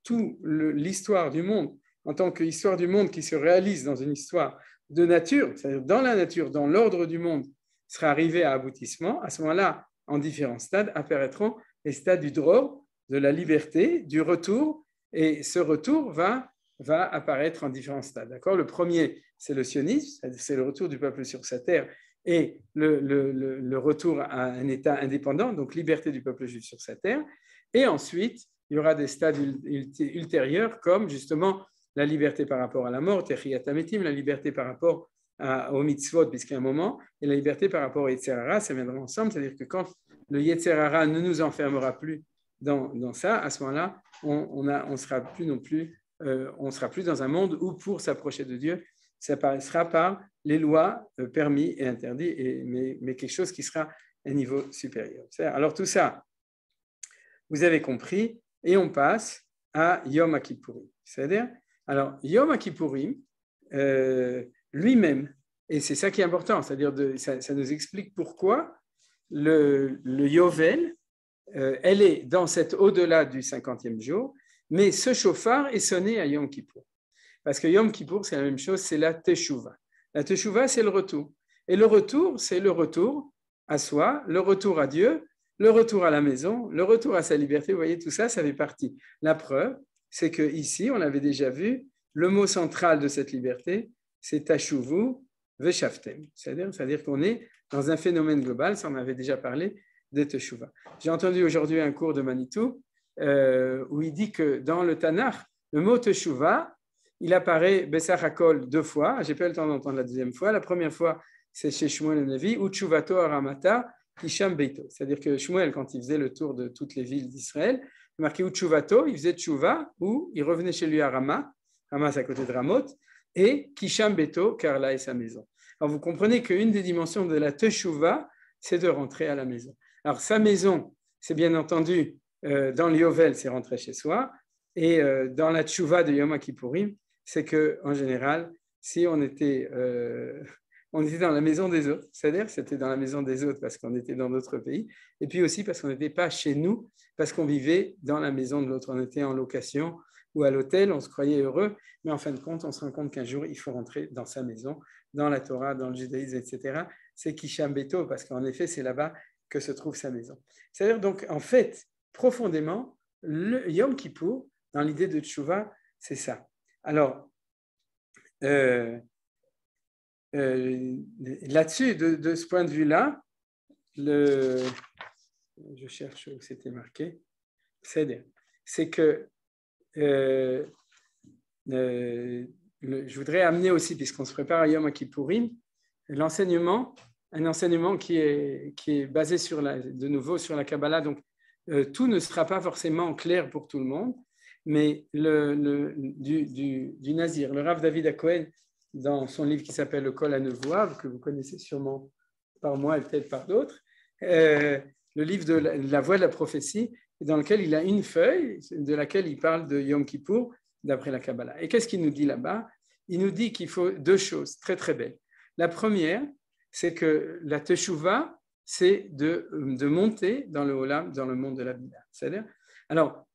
toute l'histoire du monde, en tant qu'histoire du monde qui se réalise dans une histoire de nature, c'est-à-dire dans la nature, dans l'ordre du monde, sera arrivé à aboutissement, à ce moment-là, en différents stades, apparaîtront les stades du dror, de la liberté, du retour, et ce retour va apparaître en différents stades. D'accord ? Le premier, c'est le sionisme, c'est le retour du peuple sur sa terre et le retour à un État indépendant, donc liberté du peuple juif sur sa terre. Et ensuite, il y aura des stades ultérieurs comme justement la liberté par rapport à la mort, Techiyat Hametim, la liberté par rapport au mitzvot, puisqu'à un moment, et la liberté par rapport au Yetzer Hara, ça viendra ensemble, c'est-à-dire que quand le Yetzer Hara ne nous enfermera plus dans ça, à ce moment-là, on sera plus non plus, on sera plus dans un monde où pour s'approcher de Dieu, ça passera par les lois permis et interdits, mais quelque chose qui sera à un niveau supérieur. Alors tout ça, vous avez compris, et on passe à Yom Kippourim. C'est-à-dire, alors Yom Kippourim, lui-même, et c'est ça qui est important, c'est-à-dire ça nous explique pourquoi le Yovel, elle est dans cet au-delà du 50e jour, mais ce chauffard est sonné à Yom Kippour. Parce que Yom Kippour, c'est la même chose, c'est la Teshuvah. La Teshuvah, c'est le retour. Et le retour, c'est le retour à soi, le retour à Dieu, le retour à la maison, le retour à sa liberté. Vous voyez, tout ça, ça fait partie. La preuve, c'est qu'ici, on l'avait déjà vu, le mot central de cette liberté, c'est Tashuvu Veshaftem. C'est-à-dire qu'on est dans un phénomène global, ça on avait déjà parlé de Teshuvah. J'ai entendu aujourd'hui un cours de Manitou où il dit que dans le Tanakh, le mot Teshuvah, il apparaît Bessach HaKol 2 fois. Je n'ai pas eu le temps d'entendre la deuxième fois. La première fois, c'est chez Shmuel le Navi, ou Tshuvato Aramata, Hisham Beito. C'est-à-dire que Shmuel, quand il faisait le tour de toutes les villes d'Israël, il marquait Tshuvato, il faisait Tshuva, ou il revenait chez lui à Rama, Rama c'est à côté de Ramoth, et Kisham Beto, car là est sa maison. Alors vous comprenez qu'une des dimensions de la Teshuvah, c'est de rentrer à la maison. Alors sa maison, c'est bien entendu, dans le Yovel, c'est rentrer chez soi, et dans la Teshuvah de Yom Kippourim, c'est qu'en général, si on était dans la maison des autres, c'est-à-dire c'était dans la maison des autres parce qu'on était dans d'autres pays, et puis aussi parce qu'on n'était pas chez nous, parce qu'on vivait dans la maison de l'autre, on était en location ou à l'hôtel, on se croyait heureux, mais en fin de compte, on se rend compte qu'un jour, il faut rentrer dans sa maison, dans la Torah, dans le judaïsme, etc. C'est Kisham Beto, parce qu'en effet, c'est là-bas que se trouve sa maison. C'est-à-dire donc, en fait, profondément, le Yom Kippour, dans l'idée de Teshuvah, c'est ça. Alors, là-dessus, de ce point de vue-là, je cherche où c'était marqué, c'est que je voudrais amener aussi, puisqu'on se prépare à Yom Kippourim, un enseignement qui est basé de nouveau sur la Kabbalah. Donc, tout ne sera pas forcément clair pour tout le monde, mais du Nazir, le Rav David HaKohen, dans son livre qui s'appelle Le Kol HaNevuah, que vous connaissez sûrement par moi et peut-être par d'autres, le livre de la voix de la prophétie, dans lequel il a une feuille de laquelle il parle de Yom Kippour d'après la Kabbalah. Et qu'est-ce qu'il nous dit là-bas ? Il nous dit qu'il faut 2 choses très très belles. La première, c'est que la Teshuvah, c'est de monter dans le Olam, dans le monde de la Bina. C'est-à-dire, alors,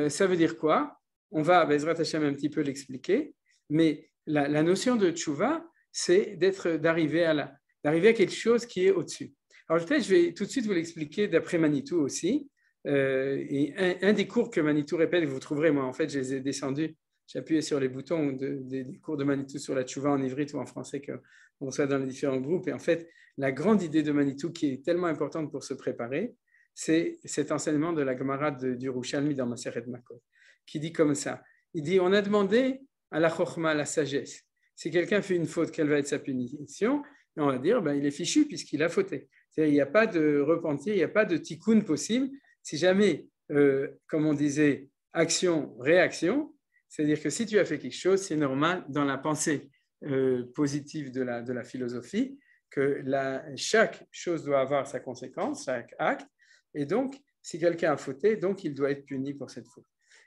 ça veut dire quoi ? On va, Bezrat Hashem, un petit peu l'expliquer, mais la notion de Teshuvah, c'est d'arriver à quelque chose qui est au-dessus. Alors peut-être je vais tout de suite vous l'expliquer d'après Manitou aussi. Et un des cours que Manitou répète, vous trouverez, moi en fait je les ai descendus, j'ai appuyé sur les boutons des cours de Manitou sur la Teshuvah en ivrite ou en français qu'on soit dans les différents groupes. Et en fait, la grande idée de Manitou qui est tellement importante pour se préparer, c'est cet enseignement de la Gemara du Yerushalmi dans Masechet Makot, qui dit comme ça. Il dit, on a demandé à la Chokhma, à la sagesse, si quelqu'un fait une faute, quelle va être sa punition ? Et on va dire, il est fichu puisqu'il a fauté. C'est-à-dire, il n'y a pas de repentir, il n'y a pas de tikkun possible. Si jamais, comme on disait, action, réaction, c'est-à-dire que si tu as fait quelque chose, c'est normal dans la pensée positive de la philosophie que chaque chose doit avoir sa conséquence, chaque acte, et donc, si quelqu'un a fauté, donc il doit être puni pour cette faute.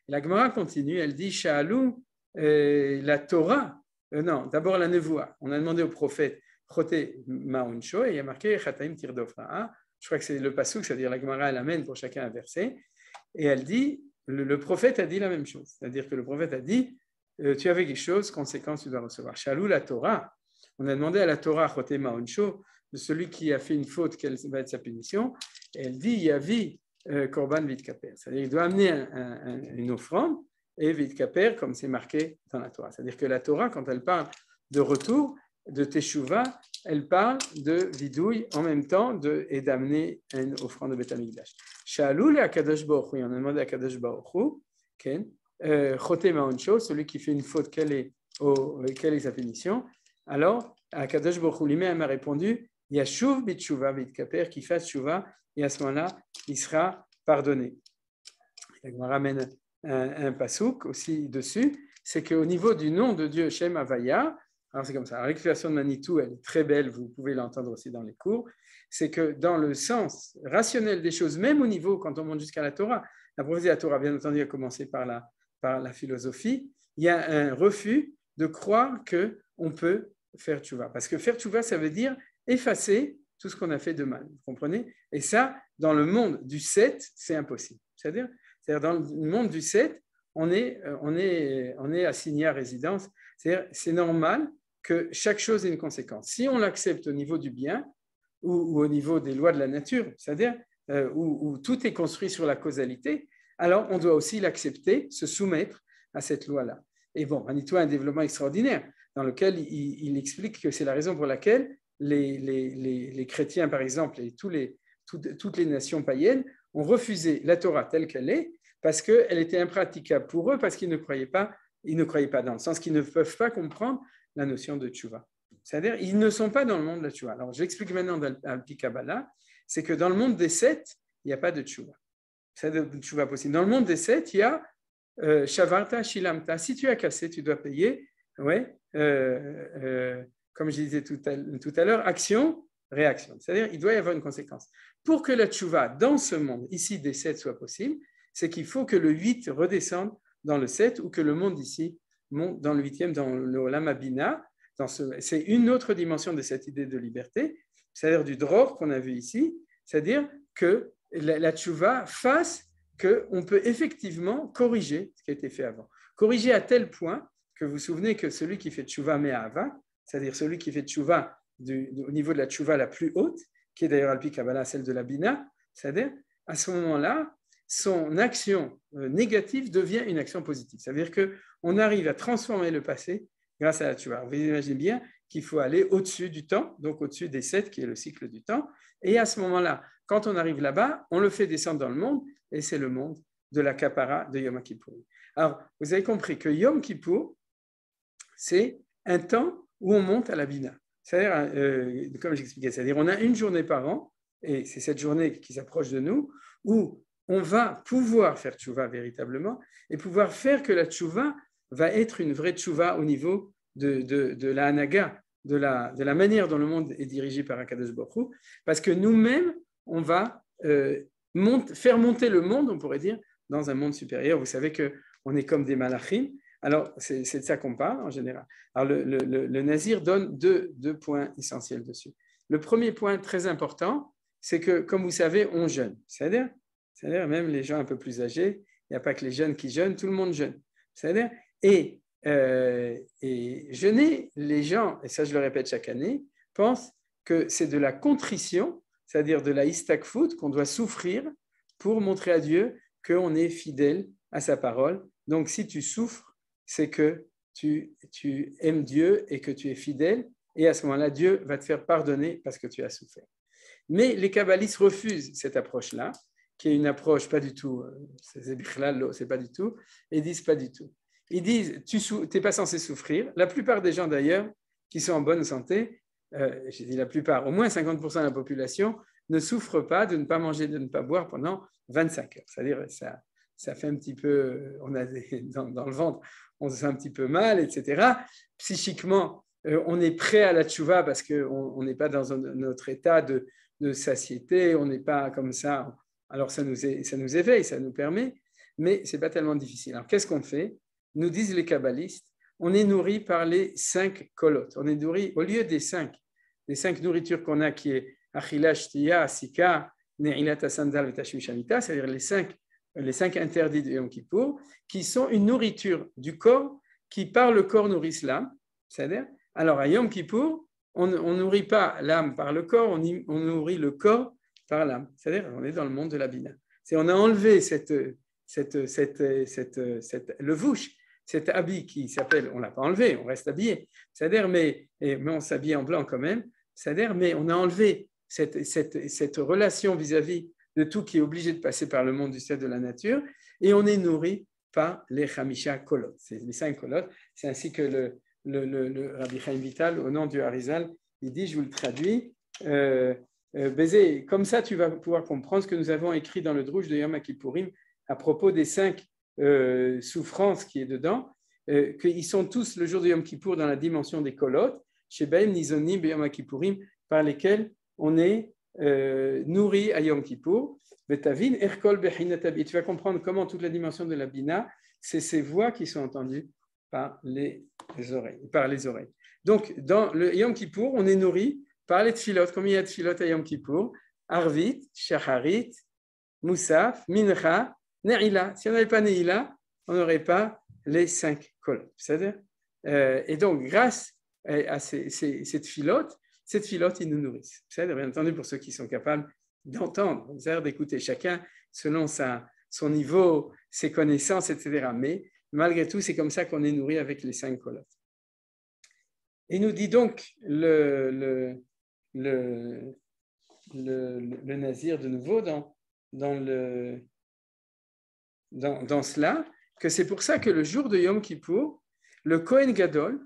Et la Gemara continue, elle dit, Sha'alou, la Torah, non, d'abord la Nevoua. On a demandé au prophète, Choté Ma'unsho, et il y a marqué Chataim Tirdofra'a. Je crois que c'est le passouk, c'est-à-dire la Gemara, elle amène pour chacun un verset. Et elle dit, le prophète a dit la même chose. C'est-à-dire que le prophète a dit, tu avais quelque chose, conséquence, tu dois recevoir. Shalou la Torah, on a demandé à la Torah, Chotema Onsho, de celui qui a fait une faute, quelle va être sa punition. Et elle dit Yavi Korban Vitkaper. C'est-à-dire qu'il doit amener une offrande et Vitkaper, comme c'est marqué dans la Torah. C'est-à-dire que la Torah, quand elle parle de retour, de Teshuvah, elle parle de vidouille en même temps et d'amener une offrande de Beth Amikdash. Sha'alou le Akadosh Baruch Hu, on a demandé à Akadosh Baruch Hu, Chotema Onsho, celui qui fait une faute, quelle est sa punition? Alors, Akadosh Baruch Hu lui-même a répondu Yashuv b'tshuvah v'itkaper, qui fasse tshuvah, et à ce moment-là, il sera pardonné. On ramène un pasouk aussi dessus, c'est qu'au niveau du nom de Dieu, Shem Havaya, alors c'est comme ça, la récréation de Manitou, elle est très belle, vous pouvez l'entendre aussi dans les cours, c'est que dans le sens rationnel des choses, même au niveau, quand on monte jusqu'à la Torah, la prophétie de la Torah, bien entendu, a commencé par la philosophie, il y a un refus de croire qu'on peut faire tchouva. Parce que faire tchouva, ça veut dire effacer tout ce qu'on a fait de mal, vous comprenez? Et ça, dans le monde du 7, c'est impossible. C'est-à-dire dans le monde du 7, on est assigné à résidence. C'est-à-dire, c'est normal que chaque chose ait une conséquence. Si on l'accepte au niveau du bien ou au niveau des lois de la nature, c'est-à-dire où tout est construit sur la causalité, alors on doit aussi l'accepter, se soumettre à cette loi-là. Et bon, Manitou a un développement extraordinaire dans lequel il explique que c'est la raison pour laquelle les chrétiens, par exemple, et toutes les nations païennes ont refusé la Torah telle qu'elle est parce qu'elle était impraticable pour eux, parce qu'ils ne croyaient pas dans le sens qu'ils ne peuvent pas comprendre la notion de tchouva. C'est-à-dire, ils ne sont pas dans le monde de la tchouva. Alors, j'explique maintenant dans le Kabbalah, c'est que dans le monde des 7, il n'y a pas de tchouva. C'est de tchouva possible. Dans le monde des 7, il y a shavarta, shilamta. Si tu as cassé, tu dois payer. Ouais, comme je disais tout à l'heure, action, réaction. C'est-à-dire, il doit y avoir une conséquence. Pour que la tchouva dans ce monde, ici des 7, soit possible, c'est qu'il faut que le 8 redescende dans le 7 ou que le monde ici monte dans le 8e, dans le Olam Abina. C'est une autre dimension de cette idée de liberté, c'est-à-dire du dror qu'on a vu ici, c'est-à-dire que la tchouva fasse qu'on peut effectivement corriger ce qui a été fait avant. Corriger à tel point que vous vous souvenez que celui qui fait tchouva me'ahava, c'est-à-dire celui qui fait tchouva au niveau de la tchouva la plus haute, qui est d'ailleurs Alpi Kabbalah, celle de la Bina, c'est-à-dire à ce moment-là, son action négative devient une action positive. C'est-à-dire qu'on arrive à transformer le passé grâce à la tchouva. Vous imaginez bien qu'il faut aller au-dessus du temps, donc au-dessus des 7, qui est le cycle du temps. Et à ce moment-là, quand on arrive là-bas, on le fait descendre dans le monde, et c'est le monde de la Kapara de Yom Kippour. Alors, vous avez compris que Yom Kippour, c'est un temps où on monte à la Bina. C'est-à-dire, comme j'expliquais, c'est-à-dire on a une journée par an, et c'est cette journée qui s'approche de nous, où on va pouvoir faire tchouva véritablement, et pouvoir faire que la tchouva va être une vraie tchouva au niveau de la hanaga, de la manière dont le monde est dirigé par Akadosh Baruch Hu, parce que nous-mêmes, on va faire monter le monde, on pourrait dire, dans un monde supérieur. Vous savez qu'on est comme des malachim. Alors, c'est de ça qu'on parle en général. Alors, le Nazir donne deux points essentiels dessus. Le premier point très important, c'est que, comme vous savez, on jeûne. C'est-à-dire même les gens un peu plus âgés, il n'y a pas que les jeunes qui jeûnent, tout le monde jeûne. C'est-à-dire, et jeûner, les gens, et ça je le répète chaque année, pensent que c'est de la contrition, c'est-à-dire de la istakfout, qu'on doit souffrir pour montrer à Dieu qu'on est fidèle à sa parole. Donc, si tu souffres, c'est que tu aimes Dieu et que tu es fidèle, et à ce moment-là, Dieu va te faire pardonner parce que tu as souffert. Mais les kabbalistes refusent cette approche-là, qui est une approche pas du tout, c'est pas du tout, et ils disent pas du tout. Ils disent, tu n'es pas censé souffrir. La plupart des gens d'ailleurs, qui sont en bonne santé, j'ai dit la plupart, au moins 50% de la population, ne souffrent pas de ne pas manger, de ne pas boire pendant 25 heures. C'est-à-dire, ça fait un petit peu, on a dans le ventre, on se sent un petit peu mal, etc. Psychiquement, on est prêt à la tchouva parce qu'on n'est pas dans notre état de satiété, on n'est pas comme ça. Alors, ça nous éveille, ça nous permet, mais ce n'est pas tellement difficile. Alors, qu'est-ce qu'on fait? Nous disent les kabbalistes, on est nourri par les 5 kolot. On est nourri, au lieu des 5 nourritures qu'on a, qui est achila, shtiya, asika, ne'ilat, asandal, vetashmi, shamita, c'est-à-dire les 5 interdits de Yom Kippour, qui sont une nourriture du corps qui, par le corps, nourrissent l'âme. C'est-à-dire, Alors, à Yom Kippour, on ne nourrit pas l'âme par le corps, on nourrit le corps par l'âme. C'est-à-dire, on est dans le monde de la Bina. On a enlevé le vouch, cet habit qui s'appelle, on ne l'a pas enlevé, on reste habillé. C'est-à-dire, mais on s'habille en blanc quand même. C'est-à-dire, mais on a enlevé cette relation vis-à-vis de tout qui est obligé de passer par le monde du ciel de la nature, et on est nourri par les Chamisha Kolot, c'est les 5 Kolot. C'est ainsi que le Rabbi Chaim Vital, au nom du Harizal, il dit, je vous le traduis, Bézé, comme ça tu vas pouvoir comprendre ce que nous avons écrit dans le Drouche de Yom Kippourim à propos des 5 souffrances qui est dedans, qu'ils sont tous le jour de Yom Kippour dans la dimension des Kolot, chez Baim Nizonim Yom Kippourim, par lesquels on est nourri à Yom Kippour. Betavin Erkol Bechinatabi. Tu vas comprendre comment toute la dimension de la Bina, c'est ces voix qui sont entendues par les oreilles. Donc, dans le Yom Kippour, on est nourri par les tfilot. Combien il y a de tfilot à Yom Kippour? Arvit, Shacharit, Moussaf, Mincha, Ne'ila. Si on n'avait pas Ne'ila, on n'aurait pas les 5 kolot. C'est-à-dire, et donc, grâce à ces tfilot, ils nous nourrissent. C'est-à-dire, bien entendu, pour ceux qui sont capables d'entendre, c'est-à-dire d'écouter chacun selon son niveau, ses connaissances, etc. Mais malgré tout, c'est comme ça qu'on est nourri avec les 5 kolot. Et nous dit donc le Nazir de nouveau dans cela, que c'est pour ça que le jour de Yom Kippour, le Kohen Gadol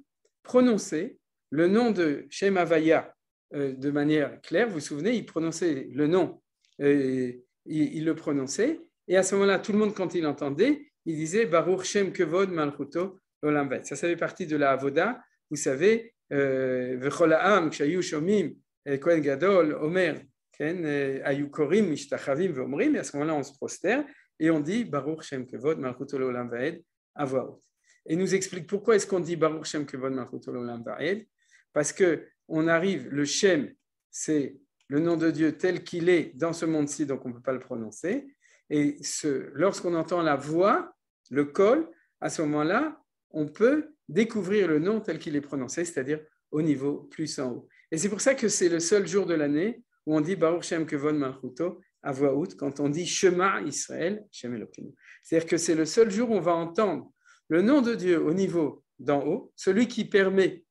prononçait le nom de Shem Havaya de manière claire. Vous vous souvenez, il prononçait le nom, il le prononçait, et à ce moment-là, tout le monde, quand il entendait, il disait Baruch Shem Kevod Malchuto Olam Vaed. Ça fait partie de la Avoda. Vous savez, V'chol ha'am kshayu shomim Kohen Gadol Omer ayu korim mishtachavim ve'omrim. Et à ce moment-là, on se prosterne et on dit Baruch Shem Kevod Malchuto Olam Vaed à voix haute. Et nous explique pourquoi est-ce qu'on dit Baruch Shem Kevod Malchuto Olam Vaed. Parce que on arrive, le Shem, c'est le nom de Dieu tel qu'il est dans ce monde-ci, donc on ne peut pas le prononcer. Et lorsqu'on entend la voix, le kol, à ce moment-là, on peut découvrir le nom tel qu'il est prononcé, c'est-à-dire au niveau plus en haut. Et c'est pour ça que c'est le seul jour de l'année où on dit Baruch Shem Kevod Malchuto à voix haute, quand on dit Shema Israël, Shem Elokeinu. C'est-à-dire que c'est le seul jour où on va entendre le nom de Dieu au niveau d'en haut, celui qui permet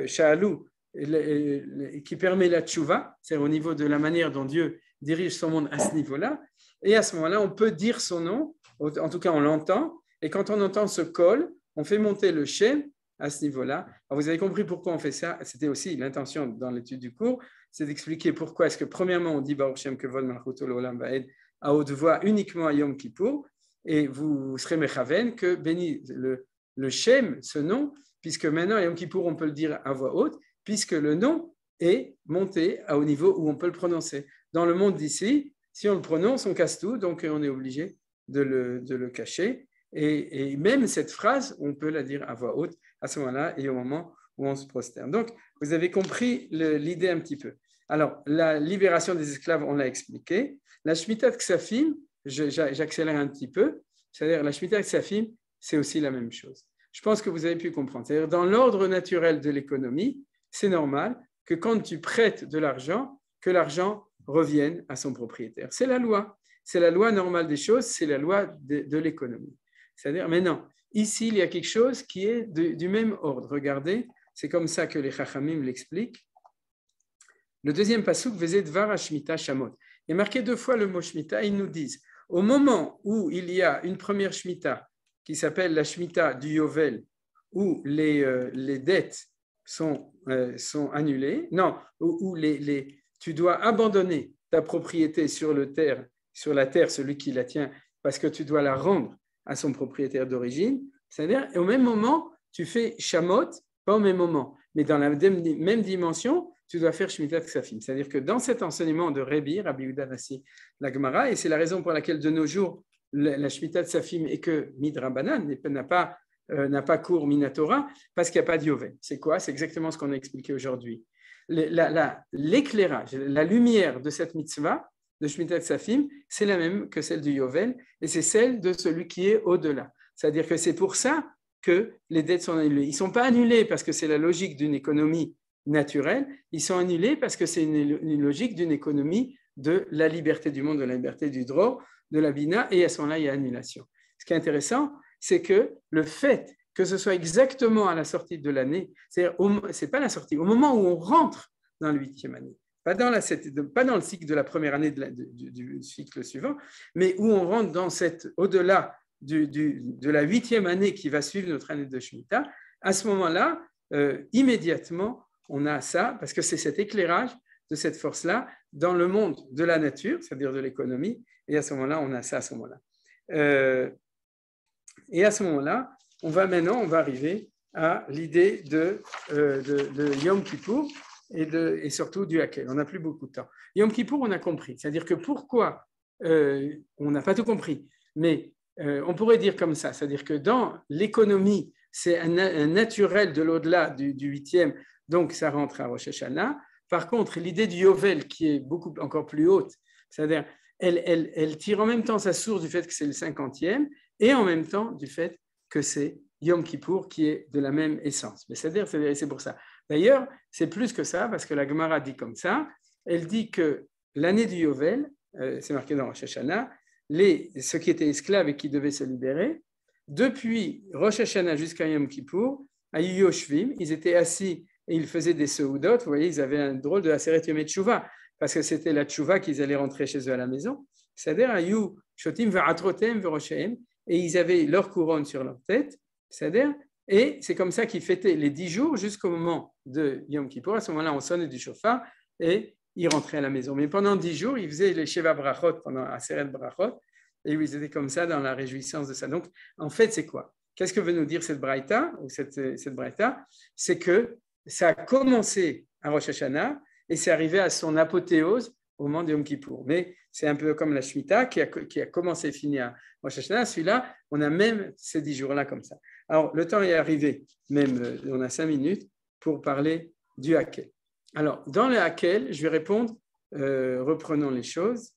Sha'alou, qui permet la tchouva, c'est-à-dire au niveau de la manière dont Dieu dirige son monde à ce niveau-là, et à ce moment-là, on peut dire son nom, en tout cas on l'entend, et quand on entend ce kol, on fait monter le Shem à ce niveau-là. Alors vous avez compris pourquoi on fait ça, c'était aussi l'intention dans l'étude du cours, c'est d'expliquer pourquoi est-ce que premièrement on dit Baruch Shem Kevod Malchuto Olam Vaed à haute voix uniquement à Yom Kippour, et vous serez mechaven que béni le Shem, ce nom, puisque maintenant à Yom Kippour on peut le dire à voix haute, puisque le nom est monté au niveau où on peut le prononcer. Dans le monde d'ici, si on le prononce, on casse tout, donc on est obligé de le cacher. Et même cette phrase, on peut la dire à voix haute à ce moment-là et au moment où on se prosterne. Donc, vous avez compris l'idée un petit peu. Alors, la libération des esclaves, on l'a expliqué. La Shemitah Ksafim, j'accélère un petit peu, c'est-à-dire la Shemitah Ksafim, c'est aussi la même chose. Je pense que vous avez pu comprendre. C'est-à-dire, dans l'ordre naturel de l'économie, c'est normal que quand tu prêtes de l'argent, que l'argent revienne à son propriétaire. C'est la loi. C'est la loi normale des choses, c'est la loi de l'économie. C'est-à-dire, mais non, ici, il y a quelque chose qui est du même ordre. Regardez, c'est comme ça que les Chachamim l'expliquent. Le deuxième pasuk, Vezet Dvar Shmita Shamot. Il est marqué 2 fois le mot Shmita. Ils nous disent, au moment où il y a une première Shmita qui s'appelle la Shmita du Yovel, où les dettes sont annulées, non, où tu dois abandonner ta propriété sur la terre, celui qui la tient, parce que tu dois la rendre à son propriétaire d'origine. C'est-à-dire, au même moment, tu fais Shamot, pas au même moment, mais dans la même dimension, tu dois faire Shemitah Ksafim. C'est-à-dire que dans cet enseignement de Rabbi Yehuda Nassi, la Gemara, et c'est la raison pour laquelle de nos jours, la Shemitah Ksafim est que Midrabanan, n'a pas cours Minatora, parce qu'il n'y a pas d'Yovel. C'est quoi? C'est exactement ce qu'on a expliqué aujourd'hui. L'éclairage, la lumière de cette mitzvah, de Shemitah Ksafim, c'est la même que celle du Yovel, et c'est celle de celui qui est au-delà. C'est-à-dire que c'est pour ça que les dettes sont annulées. Ils ne sont pas annulés parce que c'est la logique d'une économie naturelle, ils sont annulés parce que c'est une logique d'une économie de la liberté du monde, de la liberté du droit, de la bina, et à ce moment-là, il y a annulation. Ce qui est intéressant, c'est que le fait que ce soit exactement à la sortie de l'année, c'est pas la sortie, au moment où on rentre dans la 8e année, pas dans le cycle de la première année du cycle suivant, mais où on rentre dans au-delà de la 8e année qui va suivre notre année de Shemitah, à ce moment-là, immédiatement, on a ça, parce que c'est cet éclairage de cette force-là dans le monde de la nature, c'est-à-dire de l'économie, et à ce moment-là, on a ça à ce moment-là. Et à ce moment-là, on va arriver à l'idée de Yom Kippour et surtout du Hakel. On n'a plus beaucoup de temps. Yom Kippour, on a compris. C'est-à-dire que pourquoi on n'a pas tout compris, mais on pourrait dire comme ça, c'est-à-dire que dans l'économie, c'est un naturel de l'au-delà du 8e, donc ça rentre à Rosh Hashanah. Par contre, l'idée du Yovel, qui est encore plus haute, c'est-à-dire elle tire en même temps sa source du fait que c'est le 50e et en même temps du fait que c'est Yom Kippour qui est de la même essence. Mais c'est pour ça. D'ailleurs, c'est plus que ça, parce que la Gemara dit comme ça, elle dit que l'année du Yovel, c'est marqué dans Rosh Hashanah, ceux qui étaient esclaves et qui devaient se libérer, depuis Rosh Hashanah jusqu'à Yom Kippour, à Yoshvim, ils étaient assis et ils faisaient des seudot. Vous voyez, ils avaient un drôle de Aseret Yom Teshuvah, parce que c'était la tchouva qu'ils allaient rentrer chez eux à la maison. C'est-à-dire, Ayu Shotim Va'atrotem Ve'roshem, et ils avaient leur couronne sur leur tête. C'est-à-dire, et c'est comme ça qu'ils fêtaient les 10 jours jusqu'au moment de Yom Kippour. À ce moment-là, on sonnait du chauffard et ils rentraient à la maison. Mais pendant 10 jours, ils faisaient les Sheva Brachot, pendant Aseret Brachot, et ils étaient comme ça dans la réjouissance de ça. Donc, en fait, c'est quoi? Qu'est-ce que veut nous dire cette braïta, ou cette braïta? C'est que ça a commencé à Rosh Hashanah et c'est arrivé à son apothéose au moment de Yom Kippour. Mais c'est un peu comme la Shemitah qui a commencé et fini à Rosh Hashanah. Celui-là, on a même ces 10 jours-là comme ça. Alors, le temps est arrivé, même on a 5 minutes pour parler du Hakel. Alors, dans le Hakel, je vais répondre, reprenons les choses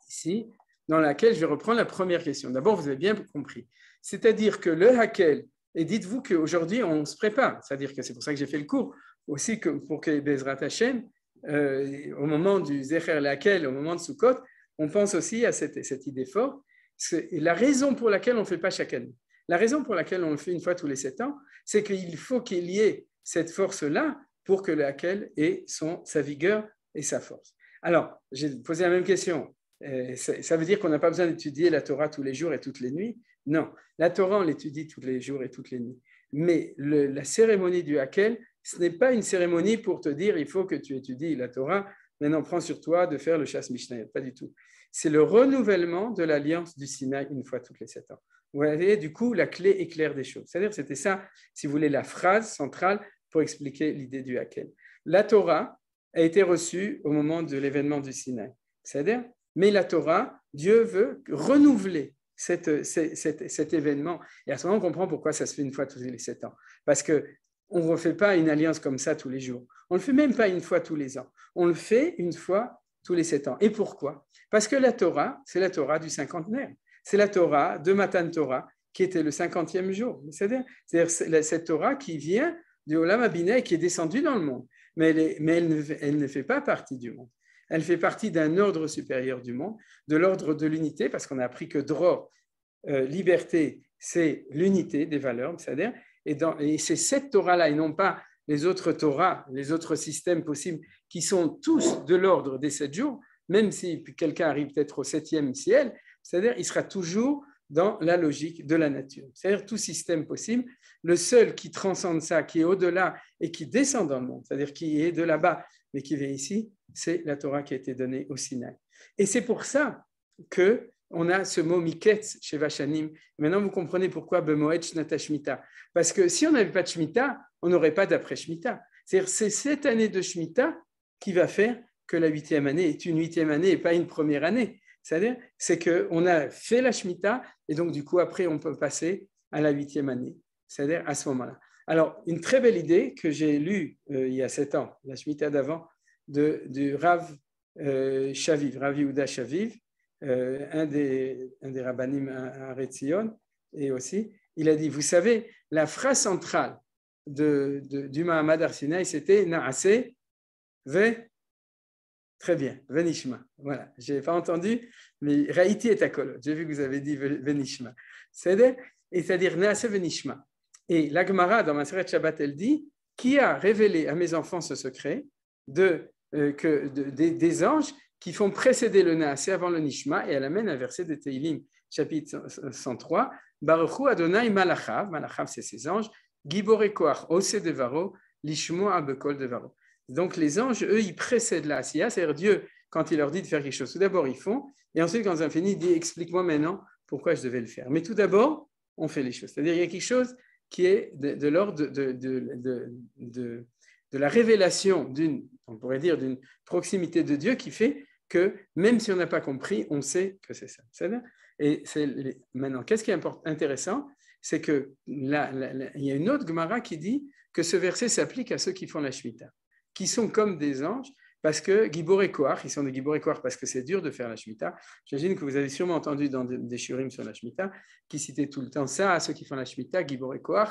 ici, dans laquelle je vais reprendre la première question. D'abord, vous avez bien compris. C'est-à-dire que le Hakel, et dites-vous qu'aujourd'hui, on se prépare, c'est-à-dire que c'est pour ça que j'ai fait le cours, aussi que pour que Bezrat Hashem, au moment du Zecher Hakel, au moment de Sukkot, on pense aussi à cette idée forte. C'est la raison pour laquelle on ne le fait pas chaque année. La raison pour laquelle on le fait une fois tous les 7 ans, c'est qu'il faut qu'il y ait cette force-là pour que le Hakel ait sa vigueur et sa force. Alors, j'ai posé la même question. Ça veut dire qu'on n'a pas besoin d'étudier la Torah tous les jours et toutes les nuits? Non, la Torah, on l'étudie tous les jours et toutes les nuits. Mais la cérémonie du Hakel, ce n'est pas une cérémonie pour te dire il faut que tu étudies la Torah, maintenant prends sur toi de faire le Shas Mishnayot, pas du tout. C'est le renouvellement de l'alliance du Sinaï une fois toutes les 7 ans. Vous voyez, du coup, la clé est claire des choses. C'est-à-dire, c'était ça, si vous voulez, la phrase centrale pour expliquer l'idée du Hakel. La Torah a été reçue au moment de l'événement du Sinaï. C'est-à-dire, mais la Torah, Dieu veut renouveler cet événement. Et à ce moment, on comprend pourquoi ça se fait une fois tous les 7 ans. Parce qu'on ne refait pas une alliance comme ça tous les jours. On ne le fait même pas une fois tous les ans. On le fait une fois tous les 7 ans. Et pourquoi? Parce que la Torah, c'est la Torah du cinquantenaire. C'est la Torah de Matan Torah, qui était le 50e jour. C'est-à-dire cette Torah qui vient du Olam Abina et qui est descendue dans le monde. Mais elle ne fait pas partie du monde. Elle fait partie d'un ordre supérieur du monde, de l'ordre de l'unité, parce qu'on a appris que Dror, liberté, c'est l'unité des valeurs, c'est-à-dire, et c'est cette Torah-là, et non pas les autres Torahs, les autres systèmes possibles, qui sont tous de l'ordre des 7 jours, même si quelqu'un arrive peut-être au 7e ciel, c'est-à-dire, il sera toujours dans la logique de la nature. C'est-à-dire, tout système possible, le seul qui transcende ça, qui est au-delà et qui descend dans le monde, c'est-à-dire qui est de là-bas, mais qui vient ici, c'est la Torah qui a été donnée au Sinaï. Et c'est pour ça qu'on a ce mot Miketz chez Vachanim. Maintenant, vous comprenez pourquoi Bemoed Shnata Shemitah. Parce que si on n'avait pas de Shemitah, on n'aurait pas d'après Shemitah. C'est-à-dire, c'est cette année de Shemitah qui va faire que la 8e année est une 8e année et pas une première année. C'est-à-dire, c'est qu'on a fait la Shemitah et donc, du coup, après, on peut passer à la 8e année. C'est-à-dire, à ce moment-là. Alors, une très belle idée que j'ai lue il y a 7 ans, la Shemitah d'avant, du Rav Shaviv, Rav Yehuda Shaviv, un des rabbanim à Retzion, et aussi, il a dit, vous savez, la phrase centrale du Mahamad Har Sinaï, c'était Naaseh ve, très bien, Venishma. Voilà, je n'ai pas entendu, mais Raïti est à Kolot. J'ai vu que vous avez dit Venishma. C'est-à-dire Naaseh Venishma. Et la Gemara, dans Maseret Shabbat, elle dit, qui a révélé à mes enfants ce secret des anges qui font précéder le Naaseh avant le Nishma, et elle amène un verset de Teilim, chapitre 103, Baruchu Adonai Malachav, Malachav c'est ses anges, Gibore Koach, Ose Devaro, Lishmoa Bekol Devaro. Donc les anges, eux, ils précèdent la Asiya, c'est-à-dire Dieu, quand il leur dit de faire quelque chose, tout d'abord ils font, et ensuite quand ils finissent, il dit explique-moi maintenant pourquoi je devais le faire. Mais tout d'abord, on fait les choses. C'est-à-dire il y a quelque chose qui est de l'ordre de la révélation on pourrait dire d'une proximité de Dieu qui fait que même si on n'a pas compris, on sait que c'est ça. Et maintenant, qu'est-ce qui est intéressant, c'est qu'il y a une autre Gemara qui dit que ce verset s'applique à ceux qui font la Shemitah, qui sont comme des anges, parce que Gibor et Koach, ils sont des Gibor et Koach parce que c'est dur de faire la Shemitah. J'imagine que vous avez sûrement entendu dans des shurim sur la Shemitah, qui citaient tout le temps ça à ceux qui font la Shemitah, Gibor et Koach,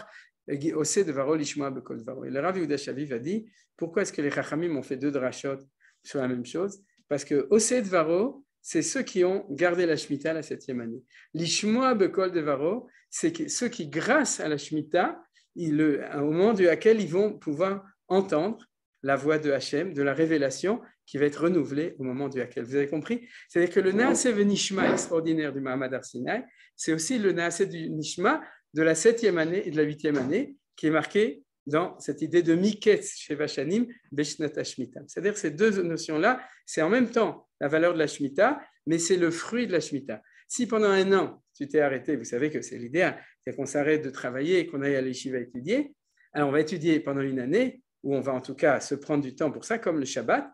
Ose Devaro Lishmoa Bekol Devaro. Et le Rav Yehuda Shaviv a dit, pourquoi est-ce que les Chachamim ont fait 2 drashot sur la même chose? Parce que Ose Devaro, c'est ceux qui ont gardé la Shemitah la 7e année. Lishmoa Bekol Devaro, c'est ceux qui, grâce à la Shemitah, au moment duquel ils vont pouvoir entendre la voix de Hachem, de la révélation qui va être renouvelée au moment duquel. Vous avez compris? C'est-à-dire que le Naaseh Venishma extraordinaire du Mahamad Har Sinaï, c'est aussi le Naaseh du Nishma de la 7e année et de la 8e année qui est marqué dans cette idée de Miketz Sheva Shanim Beshnat HaShemitah. C'est-à-dire que ces 2 notions-là, c'est en même temps la valeur de la Shemitah, mais c'est le fruit de la Shemitah. Si pendant 1 an, tu t'es arrêté, vous savez que c'est l'idéal, c'est qu'on s'arrête de travailler et qu'on aille à l'Yeshiva étudier, alors on va étudier pendant 1 année, où on va en tout cas se prendre du temps pour ça, comme le Shabbat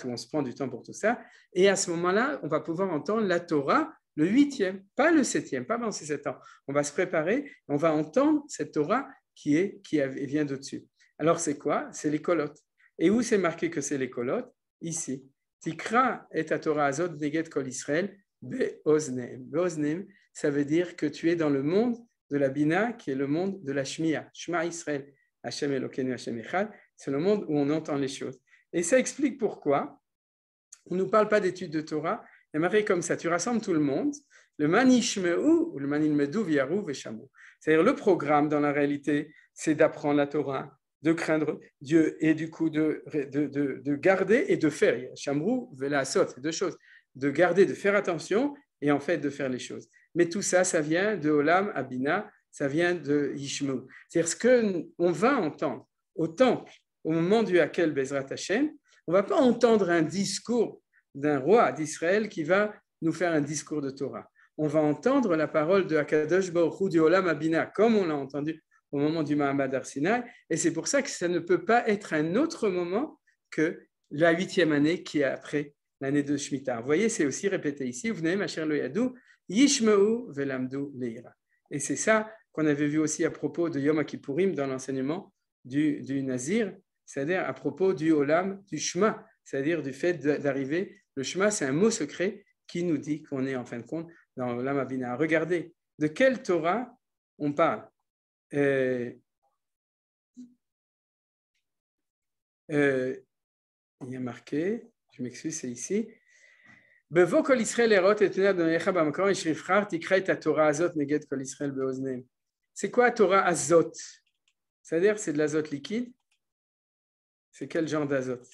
où on se prend du temps pour tout ça, et à ce moment-là, on va pouvoir entendre la Torah le 8e, pas le 7e, pas pendant ces 7 ans. On va se préparer, on va entendre cette Torah qui vient d'au-dessus. Alors c'est quoi? C'est les kolotes. Et où c'est marqué que c'est les kolotes? Ici. Tikra et Torah azot neget kol Israël be'oznem. Be'oznem, ça veut dire que tu es dans le monde de la Bina, qui est le monde de la Shmiya, Shema Israël. Hashem Elokeinu Hashem Echad, c'est le monde où on entend les choses. Et ça explique pourquoi on ne nous parle pas d'études de Torah. Il y a marqué comme ça, tu rassembles tout le monde, le manishmeu ou le manilmedou viarou veshamu. C'est-à-dire le programme dans la réalité, c'est d'apprendre la Torah, de craindre Dieu et du coup de garder et de faire. Shamrou vela asot, c'est 2 choses. De garder, de faire attention et en fait de faire les choses. Mais tout ça, ça vient de Olam Abina, ça vient de Yishmeu. C'est-à-dire ce qu'on va entendre au temple, au moment duquel Bezrat Hashem, on ne va pas entendre un discours d'un roi d'Israël qui va nous faire un discours de Torah. On va entendre la parole de Hakadosh Baruch Hu du Olam Abina, comme on l'a entendu au moment du Mahamad Har Sinaï, et c'est pour ça que ça ne peut pas être un autre moment que la 8e année qui est après l'année de Shemitah. Vous voyez, c'est aussi répété ici, vous venez, ma chère Loyadou, Yishmeu velamdu leira. Et c'est ça qu'on avait vu aussi à propos de Yom Kippourim dans l'enseignement du Nazir, c'est-à-dire à propos du Olam, du Shema, c'est-à-dire du fait d'arriver. Le Shema, c'est un mot secret qui nous dit qu'on est en fin de compte dans l'Olam Abina. Regardez, de quelle Torah on parle? Il y a marqué, je m'excuse, c'est ici. Bevo kol Israël erot et tenad donecha b'makor yishrifchar tikra et Torah azot neged kol Israël beoznem. C'est quoi Torah azot? C'est-à-dire c'est de l'azote liquide. C'est quel genre d'azote?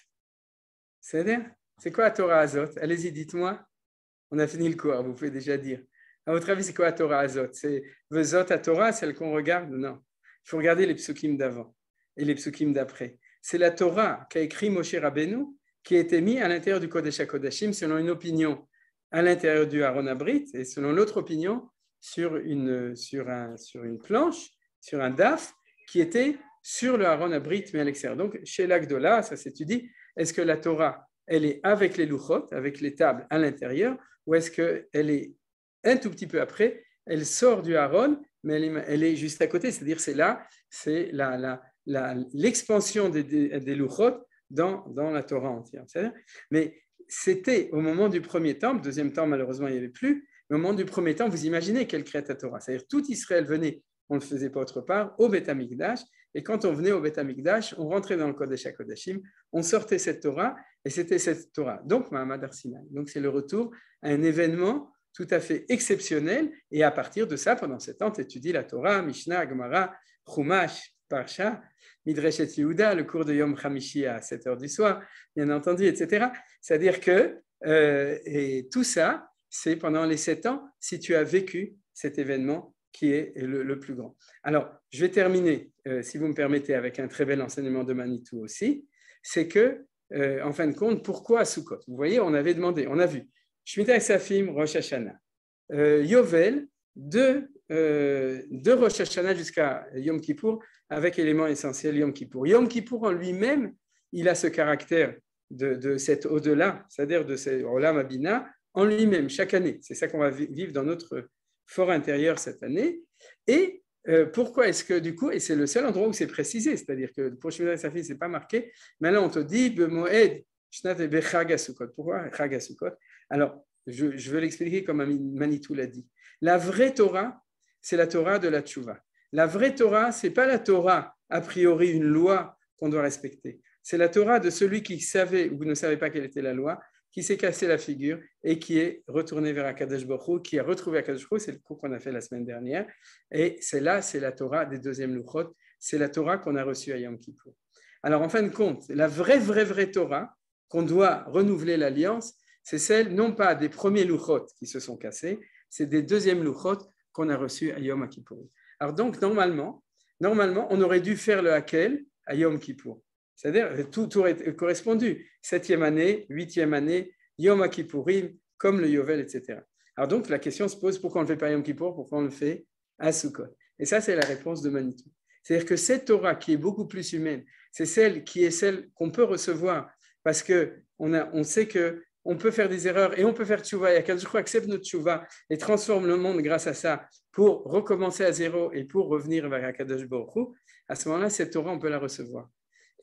C'est-à-dire c'est quoi Torah azot? Allez-y, dites-moi. On a fini le cours, vous pouvez déjà dire. À votre avis, c'est quoi Torah azot? C'est Vezot à Torah, celle qu'on regarde? Non. Il faut regarder les psukim d'avant et les psukim d'après. C'est la Torah qu'a écrit Moshe Rabbeinu, qui a été mis à l'intérieur du Kodesh HaKodashim selon une opinion à l'intérieur du Aaron Abrit et selon l'autre opinion sur une planche, sur un daf qui était sur le Aaron Abrit mais à l'extérieur. Donc chez l'Agdola, ça s'étudie, est-ce que la Torah, elle est avec les louchot, avec les tables à l'intérieur, ou est-ce qu'elle est un tout petit peu après, elle sort du Aaron, mais elle est juste à côté, c'est-à-dire c'est l'expansion des louchot dans la Torah entière. Mais c'était au moment du premier temple, deuxième temple malheureusement il n'y avait plus, mais au moment du premier temps, vous imaginez quelle Kriyat Torah. C'est-à-dire tout Israël venait, on ne le faisait pas autre part, au Beth Amikdash. Et quand on venait au Beth Amikdash, on rentrait dans le Kodesh HaKodashim, on sortait cette Torah, et c'était cette Torah. Donc, Mahamad Har Sinai. Donc, c'est le retour à un événement tout à fait exceptionnel. Et à partir de ça, pendant 7 ans, tu étudies la Torah, Mishnah, Gemara, Chumash, Parsha, Midreshet Yehuda, le cours de Yom Hamishi à 7 heures du soir, bien entendu, etc. C'est-à-dire que, et tout ça, c'est pendant les 7 ans, si tu as vécu cet événement qui est le plus grand. Alors, je vais terminer, si vous me permettez, avec un très bel enseignement de Manitou aussi, c'est que, en fin de compte, pourquoi Sukkot? Vous voyez, on avait demandé, on a vu, Shemitah Safim, Rosh Hashanah, Yovel, de Rosh Hashanah jusqu'à Yom Kippour, avec élément essentiel Yom Kippour. Yom Kippour en lui-même, il a ce caractère de cet au-delà, c'est-à-dire de ce Olam Abina, en lui-même, chaque année. C'est ça qu'on va vivre dans notre fort intérieur cette année. Et pourquoi est-ce que, du coup, et c'est le seul endroit où c'est précisé, c'est-à-dire que pour Shemitah Safim, ce n'est pas marqué, maintenant on te dit, Bemoed, Shnat Bechag HaSukkot. Pourquoi Chag HaSukkot? Alors, je veux l'expliquer comme Manitou l'a dit. La vraie Torah, c'est la Torah de la Tchouva. La vraie Torah, ce n'est pas la Torah, a priori, une loi qu'on doit respecter. C'est la Torah de celui qui savait ou ne savait pas quelle était la loi, qui s'est cassé la figure et qui est retourné vers Akadosh Baruch Hu, qui a retrouvé Akadosh Baruch Hu, c'est le cours qu'on a fait la semaine dernière. Et c'est la Torah des deuxièmes Luchot, c'est la Torah qu'on a reçue à Yom Kippour. Alors, en fin de compte, la vraie Torah, qu'on doit renouveler l'alliance, c'est celle non pas des premiers Luchot qui se sont cassés, c'est des deuxièmes Luchot qu'on a reçus à Yom Kippour. Alors donc, normalement, on aurait dû faire le Hakel à Yom Kippour. C'est-à-dire, tout aurait correspondu. 7e année, 8e année, Yom Kippourim, comme le Yovel, etc. Alors donc, la question se pose, pourquoi on ne le fait pas à Yom Kippour, pourquoi on le fait à Sukkot? Et ça, c'est la réponse de Manitou. C'est-à-dire que cette Torah qui est beaucoup plus humaine, c'est celle qu'on peut recevoir, parce qu'on sait qu'on peut faire des erreurs et on peut faire tchouva, et Akadosh Baruch Hu accepte notre tchouva et transforme le monde grâce à ça pour recommencer à zéro et pour revenir vers Akadosh Baruch Hu. À ce moment-là, cette Torah, on peut la recevoir.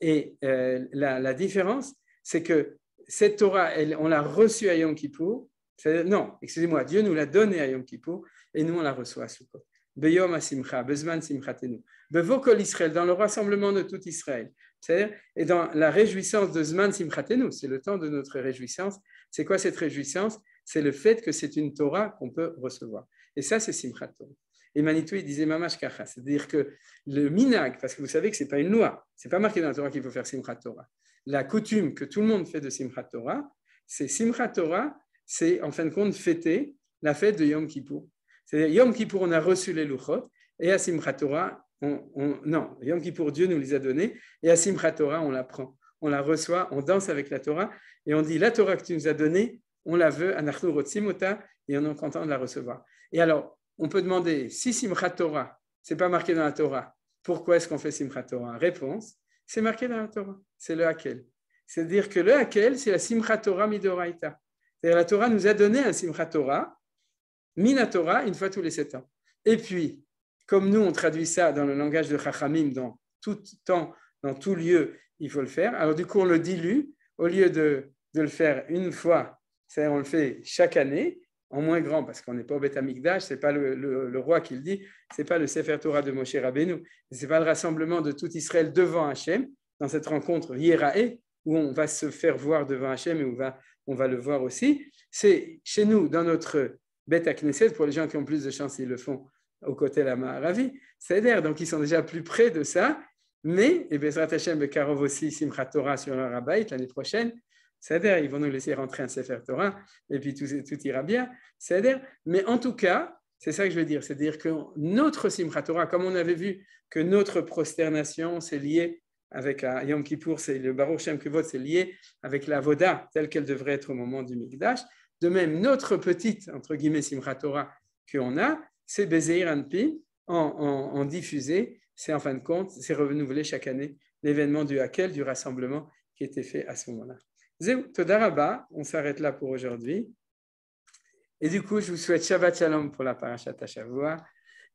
Et la différence, c'est que cette Torah, on l'a reçue à Yom Kippour. Non, excusez-moi, Dieu nous l'a donnée à Yom Kippour et nous, on la reçoit à Sukkot. Beyom HaSimcha, Bezman Simchatenu. Bevokol Israël, dans le rassemblement de tout Israël. C'est-à-dire, et dans la réjouissance de Zman Simchatenu, c'est le temps de notre réjouissance. C'est quoi cette réjouissance? C'est le fait que c'est une Torah qu'on peut recevoir. Et ça, c'est Simchat Torah. Et Manitou, il disait Mamash Kacha, c'est-à-dire que le minag, parce que vous savez que ce n'est pas une loi, ce n'est pas marqué dans la Torah qu'il faut faire Simchat Torah. La coutume que tout le monde fait de Simchat Torah, c'est Simchat Torah, c'est en fin de compte fêter la fête de Yom Kippour. C'est-à-dire Yom Kippour, on a reçu les Luchot, et à Simchat Torah, non, Yom Kippour, Dieu nous les a donnés, et à Simchat Torah, on la prend, on la reçoit, on danse avec la Torah, et on dit la Torah que tu nous as donnée, on la veut, Anachnu Rotzimota, et on est content de la recevoir. Et alors, on peut demander, si Simchat Torah, ce n'est pas marqué dans la Torah, pourquoi est-ce qu'on fait Simchat Torah? Réponse, c'est marqué dans la Torah, c'est le Hakel. C'est-à-dire que le Hakel, c'est la Simchat Torah Midoraita. C'est-à-dire la Torah nous a donné un Simchat Torah, Mina Torah, une fois tous les 7 ans. Et puis, comme nous, on traduit ça dans le langage de Chachamim, dans tout temps, dans tout lieu, il faut le faire. Alors du coup, on le dilue, au lieu de le faire une fois, c'est-à-dire on le fait chaque année, en moins grand, parce qu'on n'est pas au Beth Amikdash, ce n'est pas le roi qui le dit, ce n'est pas le Sefer Torah de Moshe Rabbeinu, ce n'est pas le rassemblement de tout Israël devant Hachem, dans cette rencontre Yerae, où on va se faire voir devant Hachem et où on va le voir aussi. C'est chez nous, dans notre Beth Knesset, pour les gens qui ont plus de chance, ils le font au côté de la Maharavi, c'est-à-dire, donc ils sont déjà plus près de ça, mais, et Bezrat Hachem Bekarov aussi, Simchat Torah sur un Rabbait l'année prochaine, c'est-à-dire, ils vont nous laisser rentrer un Sefer Torah, et puis tout ira bien. C'est-à-dire, mais en tout cas, c'est ça que je veux dire, c'est-à-dire que notre Simchat Torah, comme on avait vu que notre prosternation, c'est lié avec Yom Kippour, c'est le Baruch Shem Kuvot, c'est lié avec la Voda, telle qu'elle devrait être au moment du Mikdash. De même, notre petite, entre guillemets, Simchat Torah qu'on a, c'est Bezeir Anpin, en diffusé, c'est en fin de compte, c'est renouvelé chaque année l'événement du Hakel, du rassemblement qui était fait à ce moment-là. Zéou, Toda Rabba, on s'arrête là pour aujourd'hui. Et du coup, je vous souhaite Shabbat Shalom pour la Parashat HaShavua,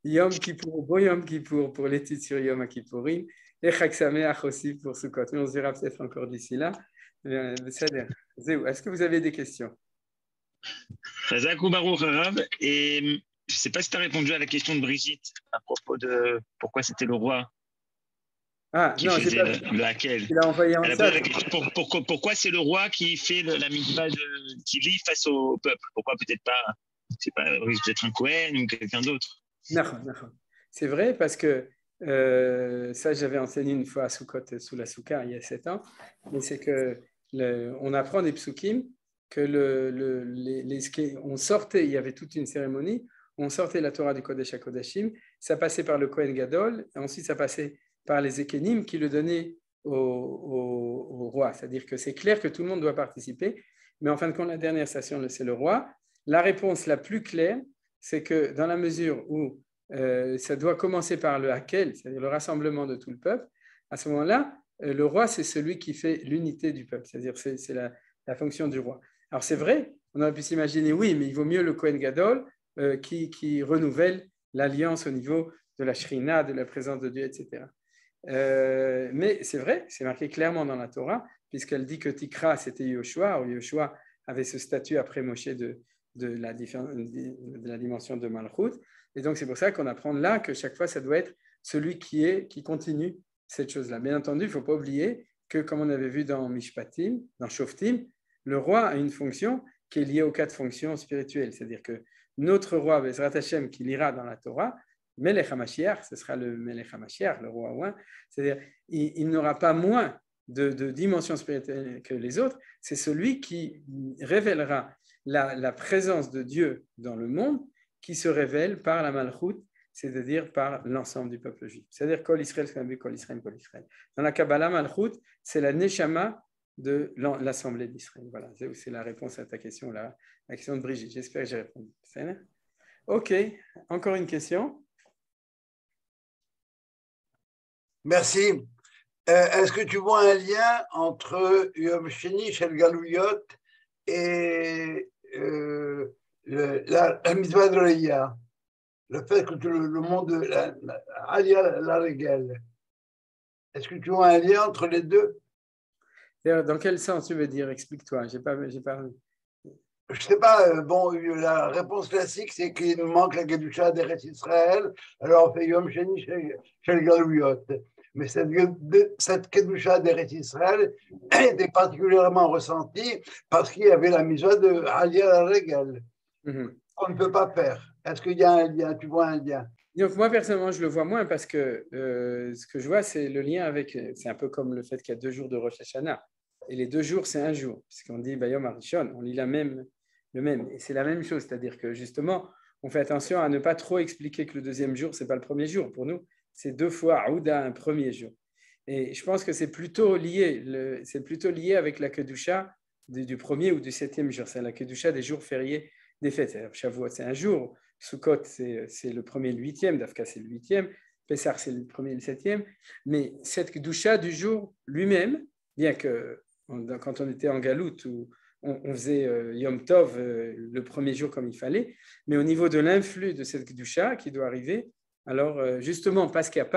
Yom Kippour, Bo Yom Kippour pour l'étude sur Yom Kippourim, et Chag Sameach aussi pour Sukkot. Mais on se verra peut-être encore d'ici là. Zéou, est-ce que vous avez des questions? Chazak ou Baruch Harav. Et je ne sais pas si tu as répondu à la question de Brigitte à propos de pourquoi c'était le roi Ah, qui non, j'ai faisait pas. le hakel. Il a envoyé en Elle a ça. posé la question pourquoi c'est le roi qui fait la mitzvah qui lit face au peuple. Pourquoi peut-être pas, c'est pas peut-être un Cohen ou quelqu'un d'autre. Non, non. C'est vrai parce que ça, j'avais enseigné une fois à Sukkot, sous la Souka, il y a 7 ans, mais c'est que on apprend des psukim que on sortait, il y avait toute une cérémonie, on sortait la Torah du Kodesh à Kodashim, ça passait par le Kohen Gadol, et ensuite ça passait par les Ekenim qui le donnaient au roi. C'est-à-dire que c'est clair que tout le monde doit participer, mais en fin de compte, la dernière station, c'est le roi. La réponse la plus claire, c'est que dans la mesure où ça doit commencer par le hakel, c'est-à-dire le rassemblement de tout le peuple, à ce moment-là, le roi, c'est celui qui fait l'unité du peuple, c'est-à-dire c'est la fonction du roi. Alors c'est vrai, on aurait pu s'imaginer, oui, mais il vaut mieux le Kohen Gadol qui renouvelle l'alliance au niveau de la Shrina, de la présence de Dieu, etc. Mais c'est vrai, c'est marqué clairement dans la Torah, puisqu'elle dit que Tikra, c'était Yoshua, ou Yoshua avait ce statut après Moshe de la dimension de Malchut. Et donc, c'est pour ça qu'on apprend là que chaque fois, ça doit être celui qui continue cette chose-là. Bien entendu, il ne faut pas oublier que, comme on avait vu dans Mishpatim, dans Shoftim, le roi a une fonction qui est liée aux 4 fonctions spirituelles. C'est-à-dire que notre roi, Bezrat Hashem, qui lira dans la Torah, Melech HaMashiach, ce sera le Melech HaMashiach, le roi ouin, c'est-à-dire il n'aura pas moins de dimension spirituelle que les autres, c'est celui qui révélera la présence de Dieu dans le monde qui se révèle par la Malchut, c'est-à-dire par l'ensemble du peuple juif. C'est-à-dire Kol Israël, Kol Israël, Kol Israël. Dans la Kabbalah, Malchut, c'est la Neshama de l'Assemblée d'Israël. Voilà, c'est la réponse à ta question, la question de Brigitte. J'espère que j'ai répondu. Ok, encore une question. Merci. Est-ce que tu vois un lien entre Yom Sheni Shel Galouyot et la mitzvah de Reya, le fait que le monde de la régale, est-ce que tu vois un lien entre les deux? Dans quel sens tu veux dire? Explique-toi. J'ai pas... Je ne sais pas, bon, la réponse classique, c'est qu'il nous manque la Kedusha d'Eretz Israël, alors on fait Yom Sheni Shel Galouyot. Mais cette Kedusha d'Eretz Israël était particulièrement ressentie parce qu'il y avait la mitzvah de Aliyah al-Regal. On ne peut pas faire. Est-ce qu'il y a un lien? Tu vois un lien? Donc moi, personnellement, je le vois moins parce que ce que je vois, c'est le lien avec... C'est un peu comme le fait qu'il y a 2 jours de Rosh Hashanah. Et les 2 jours, c'est un jour. Puisqu'on dit Bayom Arishon, on lit le même. Et c'est la même chose. C'est-à-dire que justement, on fait attention à ne pas trop expliquer que le 2e jour, ce n'est pas le 1er jour. Pour nous, c'est 2 fois Aouda, un 1er jour. Et je pense que c'est plutôt lié avec la Kedusha du 1er ou du 7e jour. C'est la Kedusha des jours fériés des fêtes. Shavuot, c'est un jour. Sukkot, c'est le 1er et le 8e. Dafka, c'est le 8e. Pessah, c'est le 1er et le 7e. Mais cette Kedusha du jour lui-même, bien que quand on était en Galoute, on faisait Yom Tov le 1er jour comme il fallait, mais au niveau de l'influx de cette Kedusha qui doit arriver, alors justement parce qu'il n'y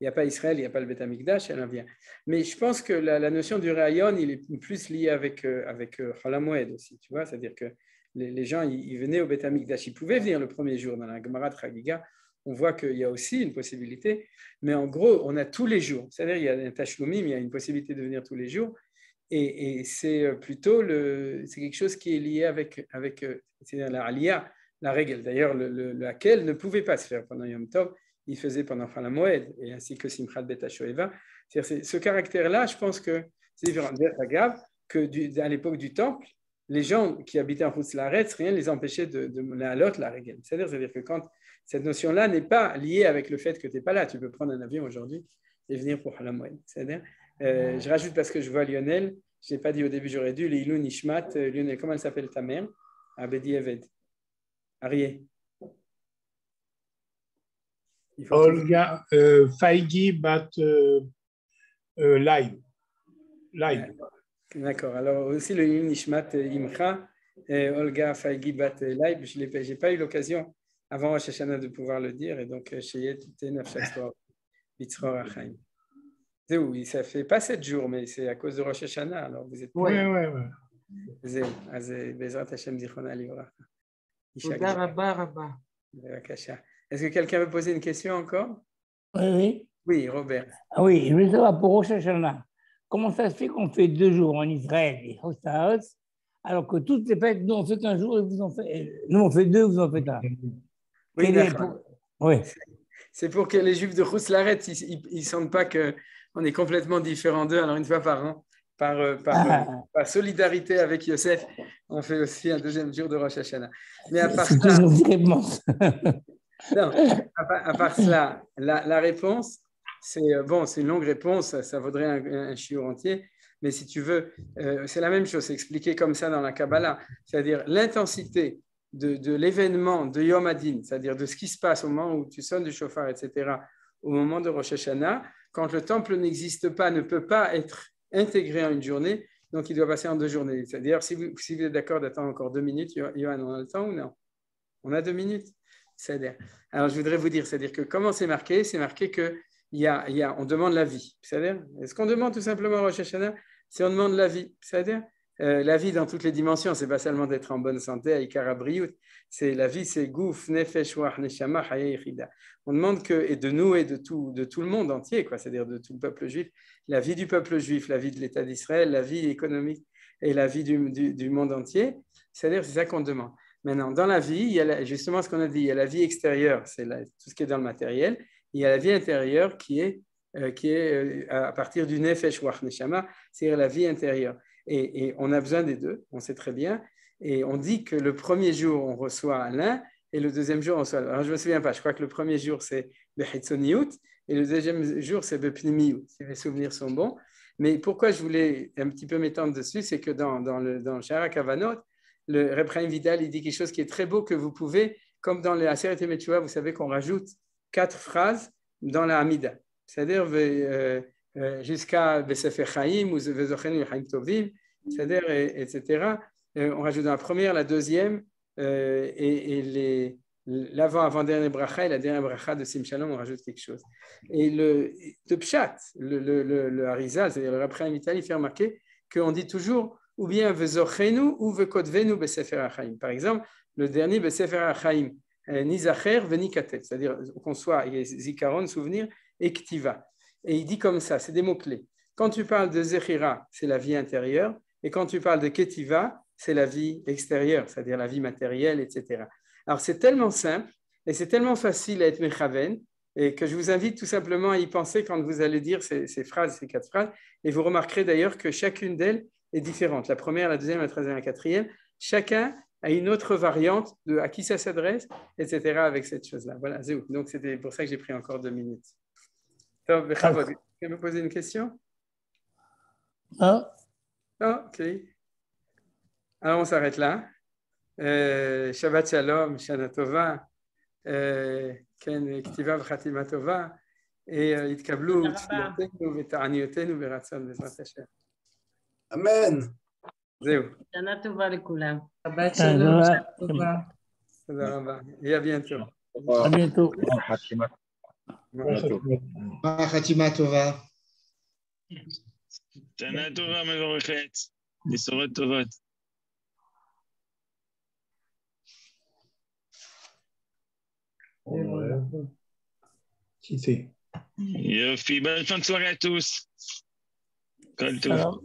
a pas Israël, il n'y a pas le Beth Amikdash, elle en vient. Mais je pense que la notion du Rayon, il est plus lié avec Chol HaMoed aussi, tu vois, c'est-à-dire que les gens, ils venaient au Beth Amikdash, ils pouvaient venir le 1er jour dans la Gemara de Chagiga, on voit qu'il y a aussi une possibilité, mais en gros, on a tous les jours, c'est-à-dire il y a un Tashlumim, il y a une possibilité de venir tous les jours, et c'est plutôt c'est quelque chose qui est lié avec c'est-à-dire la Aliyah, la règle. D'ailleurs, le Hakel ne pouvait pas se faire pendant Yom Tov, il faisait pendant Chol HaMoed, et ainsi que Simchat Bet HaShoeva. C'est ce caractère-là, je pense que c'est différent. C'est grave qu'à l'époque du Temple, les gens qui habitaient en Chutz La'aretz, rien ne les empêchait de la règle. C'est-à-dire que quand cette notion-là n'est pas liée avec le fait que tu n'es pas là, tu peux prendre un avion aujourd'hui et venir pour Chol HaMoed. C'est-à-dire je rajoute parce que je vois Lionel, je n'ai pas dit au début, j'aurais dû, Leilou Nishmat. Lionel, comment elle s'appelle ta mère? Abedi Eved. Arié. Olga Faigi Bat Live. D'accord. Alors aussi le Leilou Nishmat Imcha, Olga Faigi Bat Live, je n'ai pas eu l'occasion avant Rosh Hashanah de pouvoir le dire, et donc Sheyet Tenaf Shatzor Bitzror Achaim. Oui, ça fait pas 7 jours, mais c'est à cause de Rosh Hashanah. Alors vous êtes Oui. זהו, אז בעזרת השם זיכרונה לברכה. תודה רבה רבה. בבקשה. Est-ce que quelqu'un veut poser une question encore? Oui. Oui, Robert. Ah oui, je veux savoir pour Rosh Hashanah, comment ça se fait qu'on fait 2 jours en Israël et Hossaos, alors que toutes les fêtes, nous on fait qu'un jour et vous en faites, nous on fait 2, vous en faites 1. Oui, d'accord. Oui. C'est pour que les Juifs de Rousse-Laret, ils sentent pas qu'on est complètement différents d'eux. Alors une fois par an, par solidarité avec Yosef, on fait aussi un deuxième jour de Rosh Hashanah. Mais à part ça, non, à part cela, la réponse, c'est bon, c'est une longue réponse, ça vaudrait un shiur entier. Mais si tu veux, c'est la même chose, c'est expliqué comme ça dans la Kabbalah, c'est-à-dire l'intensité de l'événement de Yom Hadin, c'est-à-dire de ce qui se passe au moment où tu sonnes du chauffard, etc., au moment de Rosh Hashanah, quand le temple n'existe pas, ne peut pas être intégré en une journée, donc il doit passer en 2 journées. C'est-à-dire, si vous êtes d'accord d'attendre encore 2 minutes, Yohan, on a le temps ou non? On a 2 minutes. C'est-à-dire, alors je voudrais vous dire, c'est-à-dire que comment c'est marqué? C'est marqué qu'on demande la vie. C'est-à-dire, est-ce qu'on demande tout simplement à Rosh Hashanah? Si on demande la vie, c'est-à-dire la vie dans toutes les dimensions, c'est pas seulement d'être en bonne santé, à Ikara Briout, c'est la vie, c'est Gouf, Nefesh, Wach, Neshama, Haya Yechida. On demande que, et de nous et de tout le monde entier, quoi, c'est-à-dire de tout le peuple juif, la vie du peuple juif, la vie de l'État d'Israël, la vie économique et la vie du monde entier, c'est-à-dire c'est ça qu'on demande. Maintenant, dans la vie, il y a justement ce qu'on a dit, il y a la vie extérieure, c'est tout ce qui est dans le matériel, il y a la vie intérieure qui est à partir du Nefesh Wach Neshama, c'est-à-dire la vie intérieure. Et on a besoin des deux, on sait très bien. Et on dit que le premier jour, on reçoit l'un, et le deuxième jour, on reçoit l'autre. Alors, je ne me souviens pas, je crois que le premier jour, c'est le Hitzoniout, et le deuxième jour, c'est le Pnimiout, si mes souvenirs sont bons. Mais pourquoi je voulais un petit peu m'étendre dessus, c'est que dans le Shara Kavanot, le Reb Chaim Vidal, il dit quelque chose qui est très beau, que vous pouvez, comme dans les Aseret Metshua, vous savez qu'on rajoute 4 phrases dans la Hamida. C'est-à-dire jusqu'à Besefer Chaim ou Vezochenu Chaim Tovim, c'est-à-dire, etc. On rajoute dans la première, la deuxième, et l'avant-dernière bracha et la dernière bracha de Sim Shalom, on rajoute quelque chose. Et le Pshat, le Harizal, c'est-à-dire le Reb Chaim Vital, il fait remarquer qu'on dit toujours ou bien Vezochenu ou Vekodvenu Besefer Chaim. Par exemple, le dernier Besefer Chaim, Nizacher Venikatet, c'est-à-dire qu'on soit Zikaron, souvenir, et Ktiva. Et il dit comme ça, c'est des mots-clés. Quand tu parles de Zechira, c'est la vie intérieure, et quand tu parles de Ketiva, c'est la vie extérieure, c'est-à-dire la vie matérielle, etc. Alors c'est tellement simple, et c'est tellement facile à être mechaven, et que je vous invite tout simplement à y penser quand vous allez dire ces phrases, ces 4 phrases, et vous remarquerez d'ailleurs que chacune d'elles est différente. La première, la deuxième, la troisième, la quatrième, chacun a une autre variante de à qui ça s'adresse, etc. avec cette chose-là. Voilà, c'est donc c'était pour ça que j'ai pris encore 2 minutes. Donc, Bechavod, tu peux me poser une question? Non. Ok. Alors, on s'arrête là. Shabbat Shalom, Shana Tova, Ken Ktiva V'Chatima Tova, et Yitkablu Tfilotenu V'Ta'aniotenu B'Ratzon B'Ezrat Hashem. Amen. Zéou. שנה טובה לכולם. שבת שלום, שנה טובה. תודה רבה. Et à bientôt. À bientôt. חתימה טובה. שנה טובה מבורכת. בשורות טובות. יופי, bonne fin de soirée à tous. כל טוב.